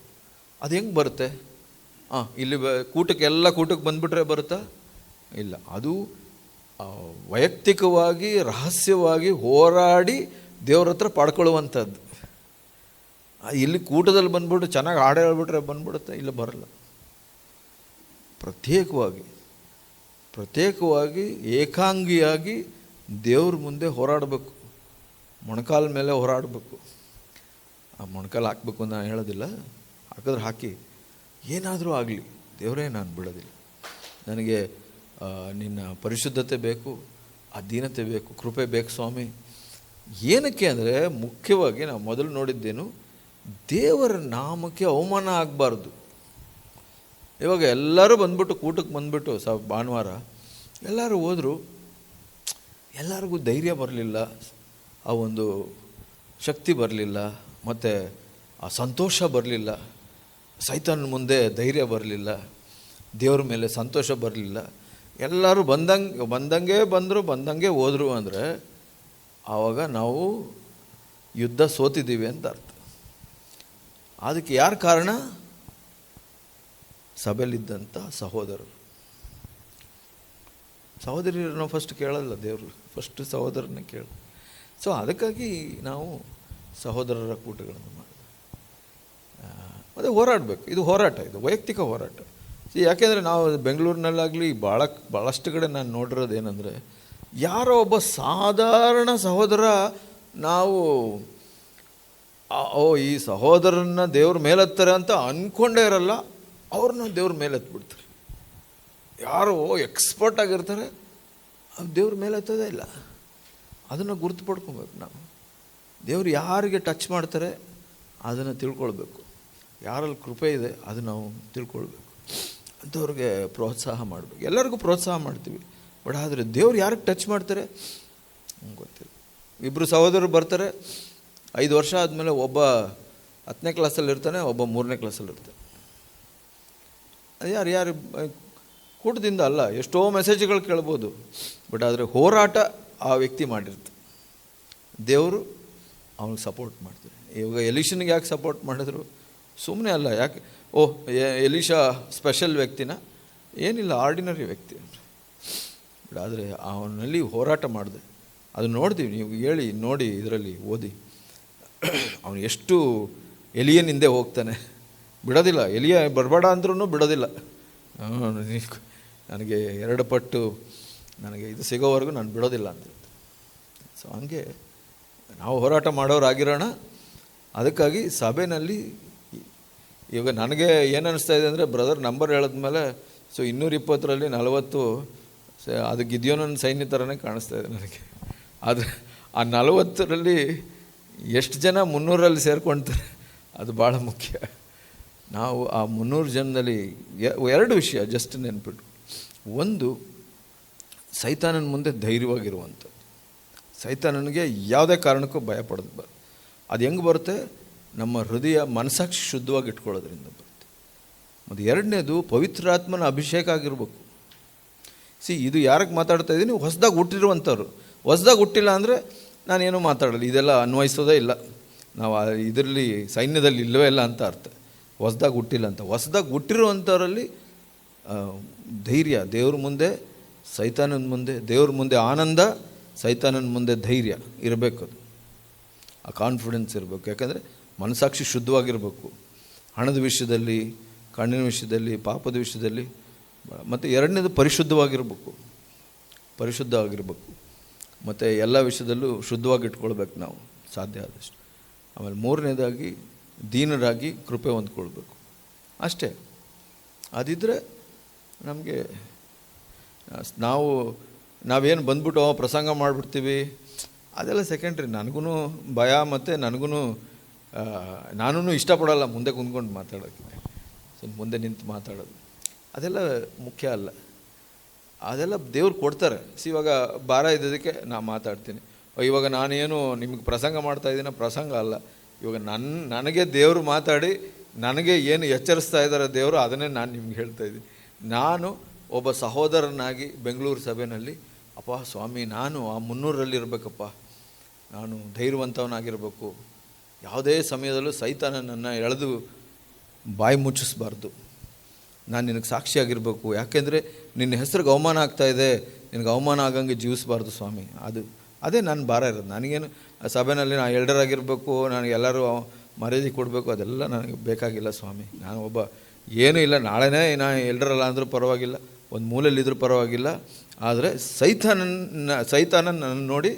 ಅದು ಹೆಂಗೆ ಬರುತ್ತೆ? ಇಲ್ಲಿ ಎಲ್ಲ ಕೂಟಕ್ಕೆ ಬಂದುಬಿಟ್ರೆ ಬರುತ್ತಾ? ಇಲ್ಲ. ಅದು ವೈಯಕ್ತಿಕವಾಗಿ ರಹಸ್ಯವಾಗಿ ಹೋರಾಡಿ ದೇವ್ರ ಹತ್ರ ಪಡ್ಕೊಳ್ಳುವಂಥದ್ದು. ಇಲ್ಲಿ ಕೂಟದಲ್ಲಿ ಬಂದ್ಬಿಟ್ಟು ಚೆನ್ನಾಗಿ ಹಾಡು ಹೇಳ್ಬಿಟ್ರೆ ಬಂದ್ಬಿಡುತ್ತೆ? ಇಲ್ಲ, ಬರಲ್ಲ. ಪ್ರತ್ಯೇಕವಾಗಿ ಏಕಾಂಗಿಯಾಗಿ ದೇವ್ರ ಮುಂದೆ ಹೋರಾಡಬೇಕು. ಮೊಣಕಾಲ ಮೇಲೆ ಹೋರಾಡಬೇಕು. ಆ ಮೊಣಕಾಲು ಹಾಕಬೇಕು ಅಂತ ನಾನು ಹೇಳೋದಿಲ್ಲ, ಹಾಕಿದ್ರೆ ಹಾಕಿ, ಏನಾದರೂ ಆಗಲಿ ದೇವರೇ ನಾನು ಬಿಡೋದಿಲ್ಲ. ನನಗೆ ನಿನ್ನ ಪರಿಶುದ್ಧತೆ ಬೇಕು, ಅಧೀನತೆ ಬೇಕು, ಕೃಪೆ ಬೇಕು ಸ್ವಾಮಿ. ಏನಕ್ಕೆ ಅಂದರೆ ಮುಖ್ಯವಾಗಿ ನಾವು ಮೊದಲು ನೋಡಿದ್ದೇನು, ದೇವರ ನಾಮಕ್ಕೆ ಅವಮಾನ ಆಗಬಾರ್ದು. ಇವಾಗ ಎಲ್ಲರೂ ಬಂದ್ಬಿಟ್ಟು ಕೂಟಕ್ಕೆ ಬಂದ್ಬಿಟ್ಟು ಭಾನುವಾರ ಎಲ್ಲರೂ ಹೋದರು, ಎಲ್ಲರಿಗೂ ಧೈರ್ಯ ಬರಲಿಲ್ಲ, ಆ ಒಂದು ಶಕ್ತಿ ಬರಲಿಲ್ಲ, ಮತ್ತು ಆ ಸಂತೋಷ ಬರಲಿಲ್ಲ, ಸೈತಾನನ ಮುಂದೆ ಧೈರ್ಯ ಬರಲಿಲ್ಲ, ದೇವ್ರ ಮೇಲೆ ಸಂತೋಷ ಬರಲಿಲ್ಲ. ಎಲ್ಲರೂ ಬಂದಂಗೆ ಬಂದರು, ಬಂದಂಗೆ ಹೋದರು ಅಂದರೆ ಆವಾಗ ನಾವು ಯುದ್ಧ ಸೋತಿದ್ದೀವಿ ಅಂತ ಅರ್ಥ. ಅದಕ್ಕೆ ಯಾರು ಕಾರಣ? ಸಭೆಯಲ್ಲಿದ್ದಂಥ ಸಹೋದರರನ್ನು ಫಸ್ಟ್ ಕೇಳಲ್ಲ ದೇವರು, ಫಸ್ಟ್ ಸಹೋದರನ್ನ ಕೇಳ. ಸೊ ಅದಕ್ಕಾಗಿ ನಾವು ಸಹೋದರರ ಕೂಟಗಳನ್ನು ಮಾಡಿ ಮತ್ತು ಹೋರಾಡಬೇಕು. ಇದು ಹೋರಾಟ, ಇದು ವೈಯಕ್ತಿಕ ಹೋರಾಟ. ಯಾಕೆಂದರೆ ನಾವು ಬೆಂಗಳೂರಿನಲ್ಲಾಗಲಿ ಭಾಳಷ್ಟು ಕಡೆ ನಾನು ನೋಡಿರೋದು ಏನಂದರೆ, ಯಾರೋ ಒಬ್ಬ ಸಾಧಾರಣ ಸಹೋದರ ನಾವು ಈ ಸಹೋದರನ್ನ ದೇವ್ರ ಮೇಲೆತ್ತಾರೆ ಅಂತ ಅಂದ್ಕೊಂಡೇ ಇರಲ್ಲ, ಅವ್ರನ್ನ ದೇವ್ರ ಮೇಲೆತ್ಬಿಡ್ತಾರೆ. ಯಾರೋ ಎಕ್ಸ್ಪರ್ಟ್ ಆಗಿರ್ತಾರೆ, ದೇವ್ರ ಮೇಲೆತ್ತೋದೇ ಇಲ್ಲ. ಅದನ್ನು ಗುರುತು ಪಡ್ಕೊಬೇಕು ನಾವು. ದೇವ್ರು ಯಾರಿಗೆ ಟಚ್ ಮಾಡ್ತಾರೆ ಅದನ್ನು ತಿಳ್ಕೊಳ್ಬೇಕು. ಯಾರಲ್ಲಿ ಕೃಪೆ ಇದೆ ಅದು ನಾವು ತಿಳ್ಕೊಳ್ಬೇಕು. ಅಂಥವ್ರಿಗೆ ಪ್ರೋತ್ಸಾಹ ಮಾಡಬೇಕು. ಎಲ್ಲರಿಗೂ ಪ್ರೋತ್ಸಾಹ ಮಾಡ್ತೀವಿ, ಬಟ್ ಆದರೆ ದೇವ್ರು ಯಾರಿಗೆ ಟಚ್ ಮಾಡ್ತಾರೆ ಗೊತ್ತಿಲ್ಲ. ಇಬ್ಬರು ಸಹೋದರರು ಬರ್ತಾರೆ, 5 ವರ್ಷ ಆದಮೇಲೆ ಒಬ್ಬ 10ನೇ ಕ್ಲಾಸಲ್ಲಿ ಇರ್ತಾನೆ, ಒಬ್ಬ 3ನೇ ಕ್ಲಾಸಲ್ಲಿ ಇರ್ತಾನೆ. ಯಾರು ಕೂಟದಿಂದ ಅಲ್ಲ, ಎಷ್ಟೋ ಮೆಸೇಜ್ಗಳು ಕೇಳ್ಬೋದು, ಬಟ್ ಆದರೆ ಹೋರಾಟ ಆ ವ್ಯಕ್ತಿ ಮಾಡಿರ್ತಾರೆ. ದೇವರು ಅವನಿಗೆ ಸಪೋರ್ಟ್ ಮಾಡ್ತಾರೆ. ಇವಾಗ ಎಲೀಷನಿಗೆ ಯಾಕೆ ಸಪೋರ್ಟ್ ಮಾಡಿದ್ರು? ಸುಮ್ಮನೆ ಅಲ್ಲ. ಯಾಕೆ ಎಲೀಷಾ ಸ್ಪೆಷಲ್ ವ್ಯಕ್ತಿನ? ಏನಿಲ್ಲ, ಆರ್ಡಿನರಿ ವ್ಯಕ್ತಿ. ಬಟ್ ಆದರೆ ಅವನಲ್ಲಿ ಹೋರಾಟ ಮಾಡಿದೆ. ಅದು ನೋಡ್ತೀವಿ, ನೀವು ನೋಡಿ ಇದರಲ್ಲಿ ಓದಿ. ಅವನು ಎಷ್ಟು ಎಲಿಯನ ಹಿಂದೆ ಹೋಗ್ತಾನೆ, ಬಿಡೋದಿಲ್ಲ. ಎಲಿಯ ಬರಬೇಡ ಅಂದ್ರೂ ಬಿಡೋದಿಲ್ಲ. ನನಗೆ 2 ಪಟ್ಟು ನನಗೆ ಇದು ಸಿಗೋವರೆಗೂ ನಾನು ಬಿಡೋದಿಲ್ಲ ಅಂತ. ಸೊ ಹಂಗೆ ನಾವು ಹೋರಾಟ ಮಾಡೋರಾಗಿರೋಣ. ಅದಕ್ಕಾಗಿ ಸಭೆಯಲ್ಲಿ ಇವಾಗ ನನಗೆ ಏನು ಅನ್ನಿಸ್ತಾ ಇದೆ ಅಂದರೆ, ಬ್ರದರ್ ನಂಬರ್ ಹೇಳಿದ್ಮೇಲೆ 220ರಲ್ಲಿ 40 ಅದು ಗಿದ್ಯೋನನ ಸೈನ್ಯ ಥರನೇ ಕಾಣಿಸ್ತಾ ಇದೆ ನನಗೆ. ಆದರೆ ಆ 40ರಲ್ಲಿ ಎಷ್ಟು ಜನ 300ರಲ್ಲಿ ಸೇರ್ಕೊಳ್ತಾರೆ ಅದು ಭಾಳ ಮುಖ್ಯ. ನಾವು ಆ 300 ಜನದಲ್ಲಿ 2 ವಿಷಯ ಜಸ್ಟ್ ನೆನ್ಪಿಟ್ಟು. ಒಂದು, ಸೈತಾನನ ಮುಂದೆ ಧೈರ್ಯವಾಗಿರುವಂಥದ್ದು. ಸೈತಾನನಿಗೆ ಯಾವುದೇ ಕಾರಣಕ್ಕೂ ಭಯ ಪಡೋದು. ಅದು ಹೆಂಗೆ ಬರುತ್ತೆ? ನಮ್ಮ ಹೃದಯ ಮನಸ್ಸಾಕ್ಷಿ ಶುದ್ಧವಾಗಿ ಇಟ್ಕೊಳ್ಳೋದ್ರಿಂದ ಬರುತ್ತೆ. ಮತ್ತು 2ನೇದು, ಪವಿತ್ರಾತ್ಮನ ಅಭಿಷೇಕ ಆಗಿರ್ಬೇಕು. ಇದು ಯಾರಿಗೆ ಮಾತಾಡ್ತಾ ಇದ್ದೀನಿ? ಹೊಸದಾಗಿ ಹುಟ್ಟಿರುವಂಥವ್ರು. ಹೊಸ್ದಾಗಿ ಹುಟ್ಟಿಲ್ಲ ಅಂದರೆ ನಾನೇನು ಮಾತಾಡಲ್ಲ, ಇದೆಲ್ಲ ಅನ್ವಯಿಸೋದೇ ಇಲ್ಲ, ನಾವು ಇದರಲ್ಲಿ ಸೈನ್ಯದಲ್ಲಿ ಇಲ್ಲವೇ ಇಲ್ಲ ಅಂತ ಅರ್ಥ. ಹೊಸ್ದಾಗಿ ಹುಟ್ಟಿಲ್ಲ ಅಂತ. ಹೊಸ್ದಾಗಿ ಹುಟ್ಟಿರುವಂಥವರಲ್ಲಿ ಧೈರ್ಯ, ದೇವ್ರ ಮುಂದೆ ಸೈತಾನನ ಮುಂದೆ, ದೇವ್ರ ಮುಂದೆ ಆನಂದ, ಸೈತಾನನ ಮುಂದೆ ಧೈರ್ಯ ಇರಬೇಕು. ಅದು ಆ ಕಾನ್ಫಿಡೆನ್ಸ್ ಇರಬೇಕು. ಯಾಕಂದರೆ ಮನಸ್ಸಾಕ್ಷಿ ಶುದ್ಧವಾಗಿರಬೇಕು. ಹಣದ ವಿಷಯದಲ್ಲಿ, ಕಣ್ಣಿನ ವಿಷಯದಲ್ಲಿ, ಪಾಪದ ವಿಷಯದಲ್ಲಿ. ಮತ್ತು ಎರಡನೇದು ಪರಿಶುದ್ಧವಾಗಿರಬೇಕು. ಮತ್ತು ಎಲ್ಲ ವಿಷಯದಲ್ಲೂ ಶುದ್ಧವಾಗಿ ಇಟ್ಕೊಳ್ಬೇಕು ನಾವು ಸಾಧ್ಯ ಆದಷ್ಟು. ಆಮೇಲೆ ಮೂರನೇದಾಗಿ ದೀನರಾಗಿ ಕೃಪೆ ಹೊಂದ್ಕೊಳ್ಬೇಕು. ಅಷ್ಟೇ. ಅದಿದ್ದರೆ ನಮಗೆ ನಾವೇನು ಬಂದ್ಬಿಟ್ಟು ಪ್ರಸಂಗ ಮಾಡಿಬಿಡ್ತೀವಿ, ಅದೆಲ್ಲ ಸೆಕೆಂಡ್ರಿ. ನನಗೂ ಭಯ, ಮತ್ತು ನಾನೂ ಇಷ್ಟಪಡಲ್ಲ ಮುಂದೆ ಕುಂದ್ಕೊಂಡು ಮಾತಾಡೋಕ್ಕೆ, ಸ್ವಲ್ಪ ಮುಂದೆ ನಿಂತು ಮಾತಾಡೋದು. ಅದೆಲ್ಲ ಮುಖ್ಯ ಅಲ್ಲ. ಅದೆಲ್ಲ ದೇವ್ರು ಕೊಡ್ತಾರೆ. ಇವಾಗ ಭಾರ ಇದ್ದದಕ್ಕೆ ನಾನು ಮಾತಾಡ್ತೀನಿ. ಇವಾಗ ನಾನೇನು ನಿಮಗೆ ಪ್ರಸಂಗ ಮಾಡ್ತಾಯಿದ್ದೀನ, ಪ್ರಸಂಗ ಅಲ್ಲ. ಇವಾಗ ನನಗೆ ದೇವರು ಮಾತಾಡಿ ನನಗೆ ಏನು ಎಚ್ಚರಿಸ್ತಾ ಇದ್ದಾರೆ ದೇವರು, ಅದನ್ನೇ ನಾನು ನಿಮ್ಗೆ ಹೇಳ್ತಾಯಿದ್ದೀನಿ. ನಾನು ಒಬ್ಬ ಸಹೋದರನಾಗಿ ಬೆಂಗಳೂರು ಸಭೆಯಲ್ಲಿ, ಅಪ್ಪ ಸ್ವಾಮಿ, ನಾನು ಆ 300ರಲ್ಲಿ ಇರಬೇಕಪ್ಪ, ನಾನು ಧೈರ್ಯವಂತವನಾಗಿರಬೇಕು. ಯಾವುದೇ ಸಮಯದಲ್ಲೂ ಸೈತಾನನನ್ನು ಎಳೆದು ಬಾಯಿ ಮುಚ್ಚಿಸ್ಬಾರ್ದು. ನಾನು ನಿನಗೆ ಸಾಕ್ಷಿಯಾಗಿರಬೇಕು. ಯಾಕೆಂದರೆ ನಿನ್ನ ಹೆಸರಿಗೆ ಅವಮಾನ ಆಗ್ತಾಯಿದೆ, ನಿನಗೆ ಅವಮಾನ ಆಗಂಗೆ ಜೀವಿಸಬಾರ್ದು ಸ್ವಾಮಿ. ಅದೇ ನನ್ನ ಭಾರ ಇರೋದು. ನನಗೇನು ಸಭೆಯಲ್ಲಿ ನಾನು ಎಲ್ಡರಾಗಿರಬೇಕು, ನನಗೆ ಎಲ್ಲರೂ ಮರ್ಯಾದೆ ಕೊಡಬೇಕು, ಅದೆಲ್ಲ ನನಗೆ ಬೇಕಾಗಿಲ್ಲ ಸ್ವಾಮಿ. ನಾನು ಒಬ್ಬ ಏನೂ ಇಲ್ಲ, ನಾಳೆನೇ ನಾನು ಎಲ್ಡರಲ್ಲ ಅಂದರೂ ಪರವಾಗಿಲ್ಲ, ಒಂದು ಮೂಲೆಯಲ್ಲಿದ್ದರೂ ಪರವಾಗಿಲ್ಲ. ಆದರೆ ಸೈತಾನ ನನ್ನ ನೋಡಿ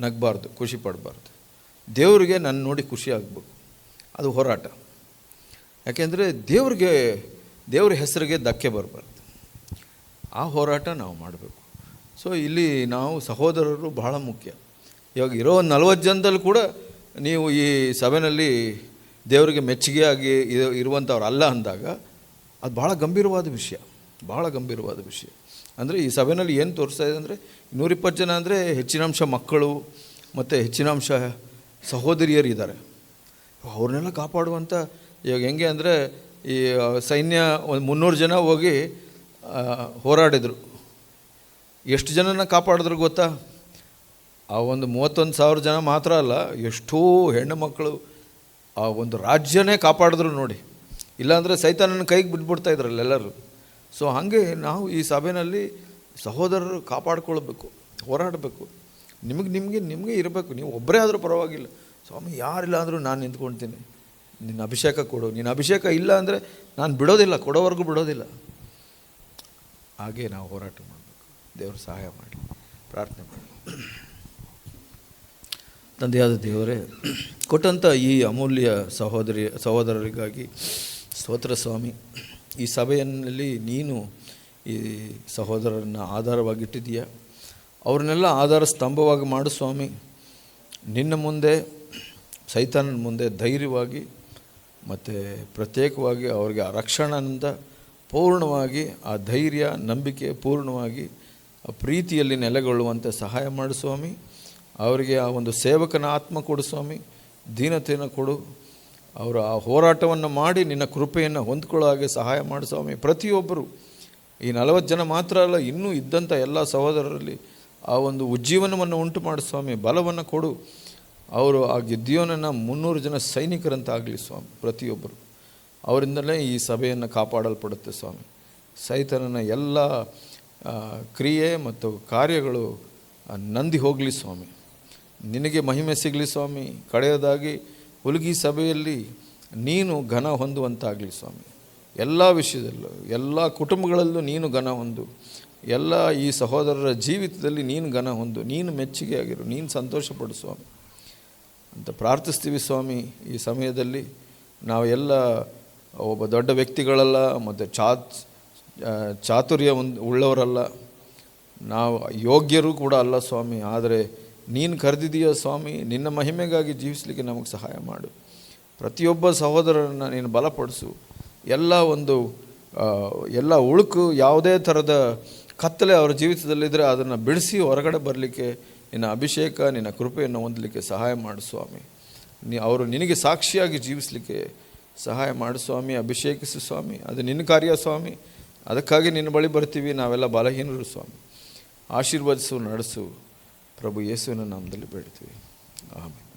ನಗಬಾರ್ದು, ಖುಷಿ ಪಡಬಾರ್ದು. ದೇವರಿಗೆ ನನ್ನ ನೋಡಿ ಖುಷಿ ಆಗಬೇಕು. ಅದು ಹೋರಾಟ. ಯಾಕೆಂದರೆ ದೇವ್ರ ಹೆಸರಿಗೆ ಧಕ್ಕೆ ಬರಬಾರ್ದು. ಆ ಹೋರಾಟ ನಾವು ಮಾಡಬೇಕು. ಸೊ ಇಲ್ಲಿ ನಾವು ಸಹೋದರರು ಬಹಳ ಮುಖ್ಯ. ಇವಾಗ ಇರೋ 40 ಜನದಲ್ಲಿ ಕೂಡ ನೀವು ಈ ಸಭೆಯಲ್ಲಿ ದೇವರಿಗೆ ಮೆಚ್ಚುಗೆಯಾಗಿ ಇರುವಂಥವ್ರು ಅಲ್ಲ ಅಂದಾಗ ಅದು ಭಾಳ ಗಂಭೀರವಾದ ವಿಷಯ. ಅಂದರೆ ಈ ಸಭೆಯಲ್ಲಿ ಏನು ತೋರಿಸ್ತಾ ಇದೆ ಅಂದರೆ 120 ಜನ ಅಂದರೆ ಹೆಚ್ಚಿನಾಂಶ ಮಕ್ಕಳು ಮತ್ತು ಹೆಚ್ಚಿನಾಂಶ ಸಹೋದರಿಯರಿದ್ದಾರೆ. ಅವ್ರನ್ನೆಲ್ಲ ಕಾಪಾಡುವಂಥ, ಇವಾಗ ಹೆಂಗೆ ಅಂದರೆ ಈ ಸೈನ್ಯ ಒಂದು 300 ಜನ ಹೋಗಿ ಹೋರಾಡಿದರು. ಎಷ್ಟು ಜನನ ಕಾಪಾಡಿದ್ರು ಗೊತ್ತಾ? ಆ ಒಂದು 31,000 ಜನ ಮಾತ್ರ ಅಲ್ಲ, ಎಷ್ಟೋ ಹೆಣ್ಣು ಮಕ್ಕಳು, ಆ ಒಂದು ರಾಜ್ಯನೇ ಕಾಪಾಡಿದ್ರು ನೋಡಿ. ಇಲ್ಲಾಂದರೆ ಸೈತಾನನ ಕೈಗೆ ಬಿಟ್ಬಿಡ್ತಾಯಿದ್ರಲ್ಲ ಎಲ್ಲರೂ. ಸೊ ಹಾಗೆ ನಾವು ಈ ಸಭೆಯಲ್ಲಿ ಸಹೋದರರು ಕಾಪಾಡ್ಕೊಳ್ಬೇಕು, ಹೋರಾಡಬೇಕು. ನಿಮಗೆ ಇರಬೇಕು. ನೀವು ಒಬ್ಬರೇ ಆದರೂ ಪರವಾಗಿಲ್ಲ, ಸ್ವಾಮಿ ಯಾರಿಲ್ಲ ಅಂದರೂ ನಾನು ನಿಂತ್ಕೊಳ್ತೀನಿ, ನಿನ್ನ ಅಭಿಷೇಕ ಕೊಡು. ನಿನ್ನ ಅಭಿಷೇಕ ಇಲ್ಲ ಅಂದರೆ ನಾನು ಬಿಡೋದಿಲ್ಲ, ಕೊಡೋವರೆಗೂ ಬಿಡೋದಿಲ್ಲ. ಹಾಗೆ ನಾವು ಹೋರಾಟ ಮಾಡಬೇಕು. ದೇವರು ಸಹಾಯ ಮಾಡಿ. ಪ್ರಾರ್ಥನೆ ಮಾಡಿ. ತಂದೆಯಾದ ದೇವರೇ, ಕೊಟ್ಟಂಥ ಈ ಅಮೂಲ್ಯ ಸಹೋದರರಿಗಾಗಿ ಸ್ತೋತ್ರ ಸ್ವಾಮಿ. ಈ ಸಭೆಯಲ್ಲಿ ನೀನು ಈ ಸಹೋದರರನ್ನು ಆಧಾರವಾಗಿಟ್ಟಿದ್ದೀಯ. ಅವ್ರನ್ನೆಲ್ಲ ಆಧಾರ ಸ್ತಂಭವಾಗಿ ಮಾಡು ಸ್ವಾಮಿ. ನಿನ್ನ ಮುಂದೆ, ಸೈತಾನನ ಮುಂದೆ ಧೈರ್ಯವಾಗಿ ಮತ್ತು ಪ್ರತ್ಯೇಕವಾಗಿ ಅವರಿಗೆ ಆ ರಕ್ಷಣೆಯಿಂದ ಪೂರ್ಣವಾಗಿ ಆ ಧೈರ್ಯ, ನಂಬಿಕೆ ಪೂರ್ಣವಾಗಿ ಆ ಪ್ರೀತಿಯಲ್ಲಿ ನೆಲೆಗೊಳ್ಳುವಂತೆ ಸಹಾಯ ಮಾಡು ಸ್ವಾಮಿ. ಅವರಿಗೆ ಆ ಒಂದು ಸೇವಕನ ಆತ್ಮ ಕೊಡು ಸ್ವಾಮಿ, ದೀನತೆಯನ್ನು ಕೊಡು. ಅವರು ಆ ಹೋರಾಟವನ್ನು ಮಾಡಿ ನಿನ್ನ ಕೃಪೆಯನ್ನು ಹೊಂದ್ಕೊಳ್ಳೋ ಹಾಗೆ ಸಹಾಯ ಮಾಡು ಸ್ವಾಮಿ. ಪ್ರತಿಯೊಬ್ಬರು, ಈ 40 ಜನ ಮಾತ್ರ ಅಲ್ಲ, ಇನ್ನೂ ಇದ್ದಂಥ ಎಲ್ಲ ಸಹೋದರರಲ್ಲಿ ಆ ಒಂದು ಉಜ್ಜೀವನವನ್ನು ಉಂಟು ಮಾಡು ಸ್ವಾಮಿ. ಬಲವನ್ನು ಕೊಡು. ಅವರು ಆ ಗಿದ್ಯೋನನ್ನು 300 ಜನ ಸೈನಿಕರಂತ ಆಗಲಿ ಸ್ವಾಮಿ. ಪ್ರತಿಯೊಬ್ಬರು ಅವರಿಂದಲೇ ಈ ಸಭೆಯನ್ನು ಕಾಪಾಡಲ್ಪಡುತ್ತೆ ಸ್ವಾಮಿ. ಸೈತಾನನ ಎಲ್ಲ ಕ್ರಿಯೆ ಮತ್ತು ಕಾರ್ಯಗಳು ನಂದಿ ಹೋಗಲಿ ಸ್ವಾಮಿ. ನಿನಗೆ ಮಹಿಮೆ ಸಿಗಲಿ ಸ್ವಾಮಿ. ಕಡೆಯದಾಗಿ ಹುಲ್ಗಿ ಸಭೆಯಲ್ಲಿ ನೀನು ಘನ ಹೊಂದುವಂತಾಗಲಿ ಸ್ವಾಮಿ. ಎಲ್ಲ ವಿಷಯದಲ್ಲೂ, ಎಲ್ಲ ಕುಟುಂಬಗಳಲ್ಲೂ ನೀನು ಘನ ಹೊಂದು. ಎಲ್ಲ ಈ ಸಹೋದರರ ಜೀವಿತದಲ್ಲಿ ನೀನು ಘನ ಹೊಂದು, ನೀನು ಮೆಚ್ಚುಗೆ ಆಗಿರು, ನೀನು ಸಂತೋಷಪಡು ಸ್ವಾಮಿ ಅಂತ ಪ್ರಾರ್ಥಿಸ್ತೀವಿ ಸ್ವಾಮಿ. ಈ ಸಮಯದಲ್ಲಿ ನಾವು ಎಲ್ಲ ಒಬ್ಬ ದೊಡ್ಡ ವ್ಯಕ್ತಿಗಳಲ್ಲ, ಮತ್ತು ಚಾತುರ್ಯ ಉಳ್ಳವರಲ್ಲ, ನಾವು ಯೋಗ್ಯರು ಕೂಡ ಅಲ್ಲ ಸ್ವಾಮಿ. ಆದರೆ ನೀನು ಕರೆದಿದೀಯ ಸ್ವಾಮಿ. ನಿನ್ನ ಮಹಿಮೆಗಾಗಿ ಜೀವಿಸಲಿಕ್ಕೆ ನಮಗೆ ಸಹಾಯ ಮಾಡು. ಪ್ರತಿಯೊಬ್ಬ ಸಹೋದರರನ್ನು ನೀನು ಬಲಪಡಿಸು. ಎಲ್ಲ ಉಳುಕು, ಯಾವುದೇ ಥರದ ಕತ್ತಲೆ ಅವರ ಜೀವಿತದಲ್ಲಿದ್ದರೆ ಅದನ್ನು ಬಿಡಿಸಿ ಹೊರಗಡೆ ಬರಲಿಕ್ಕೆ ನಿನ್ನ ಅಭಿಷೇಕ, ನಿನ್ನ ಕೃಪೆಯನ್ನು ಹೊಂದಲಿಕ್ಕೆ ಸಹಾಯ ಮಾಡು ಸ್ವಾಮಿ. ಅವರು ನಿನಗೆ ಸಾಕ್ಷಿಯಾಗಿ ಜೀವಿಸಲಿಕ್ಕೆ ಸಹಾಯ ಮಾಡು ಸ್ವಾಮಿ. ಅಭಿಷೇಕಿಸು ಸ್ವಾಮಿ. ಅದು ನಿನ್ನ ಕಾರ್ಯ ಸ್ವಾಮಿ. ಅದಕ್ಕಾಗಿ ನಿನ್ನ ಬಳಿ ಬರ್ತೀವಿ. ನಾವೆಲ್ಲ ಬಲಹೀನರು ಸ್ವಾಮಿ. ಆಶೀರ್ವದಿಸು, ನಡೆಸು. ಪ್ರಭು ಯೇಸುವಿನ ನಾಮದಲ್ಲಿ ಬೇಡ್ತೀವಿ. ಆಮೆನ್.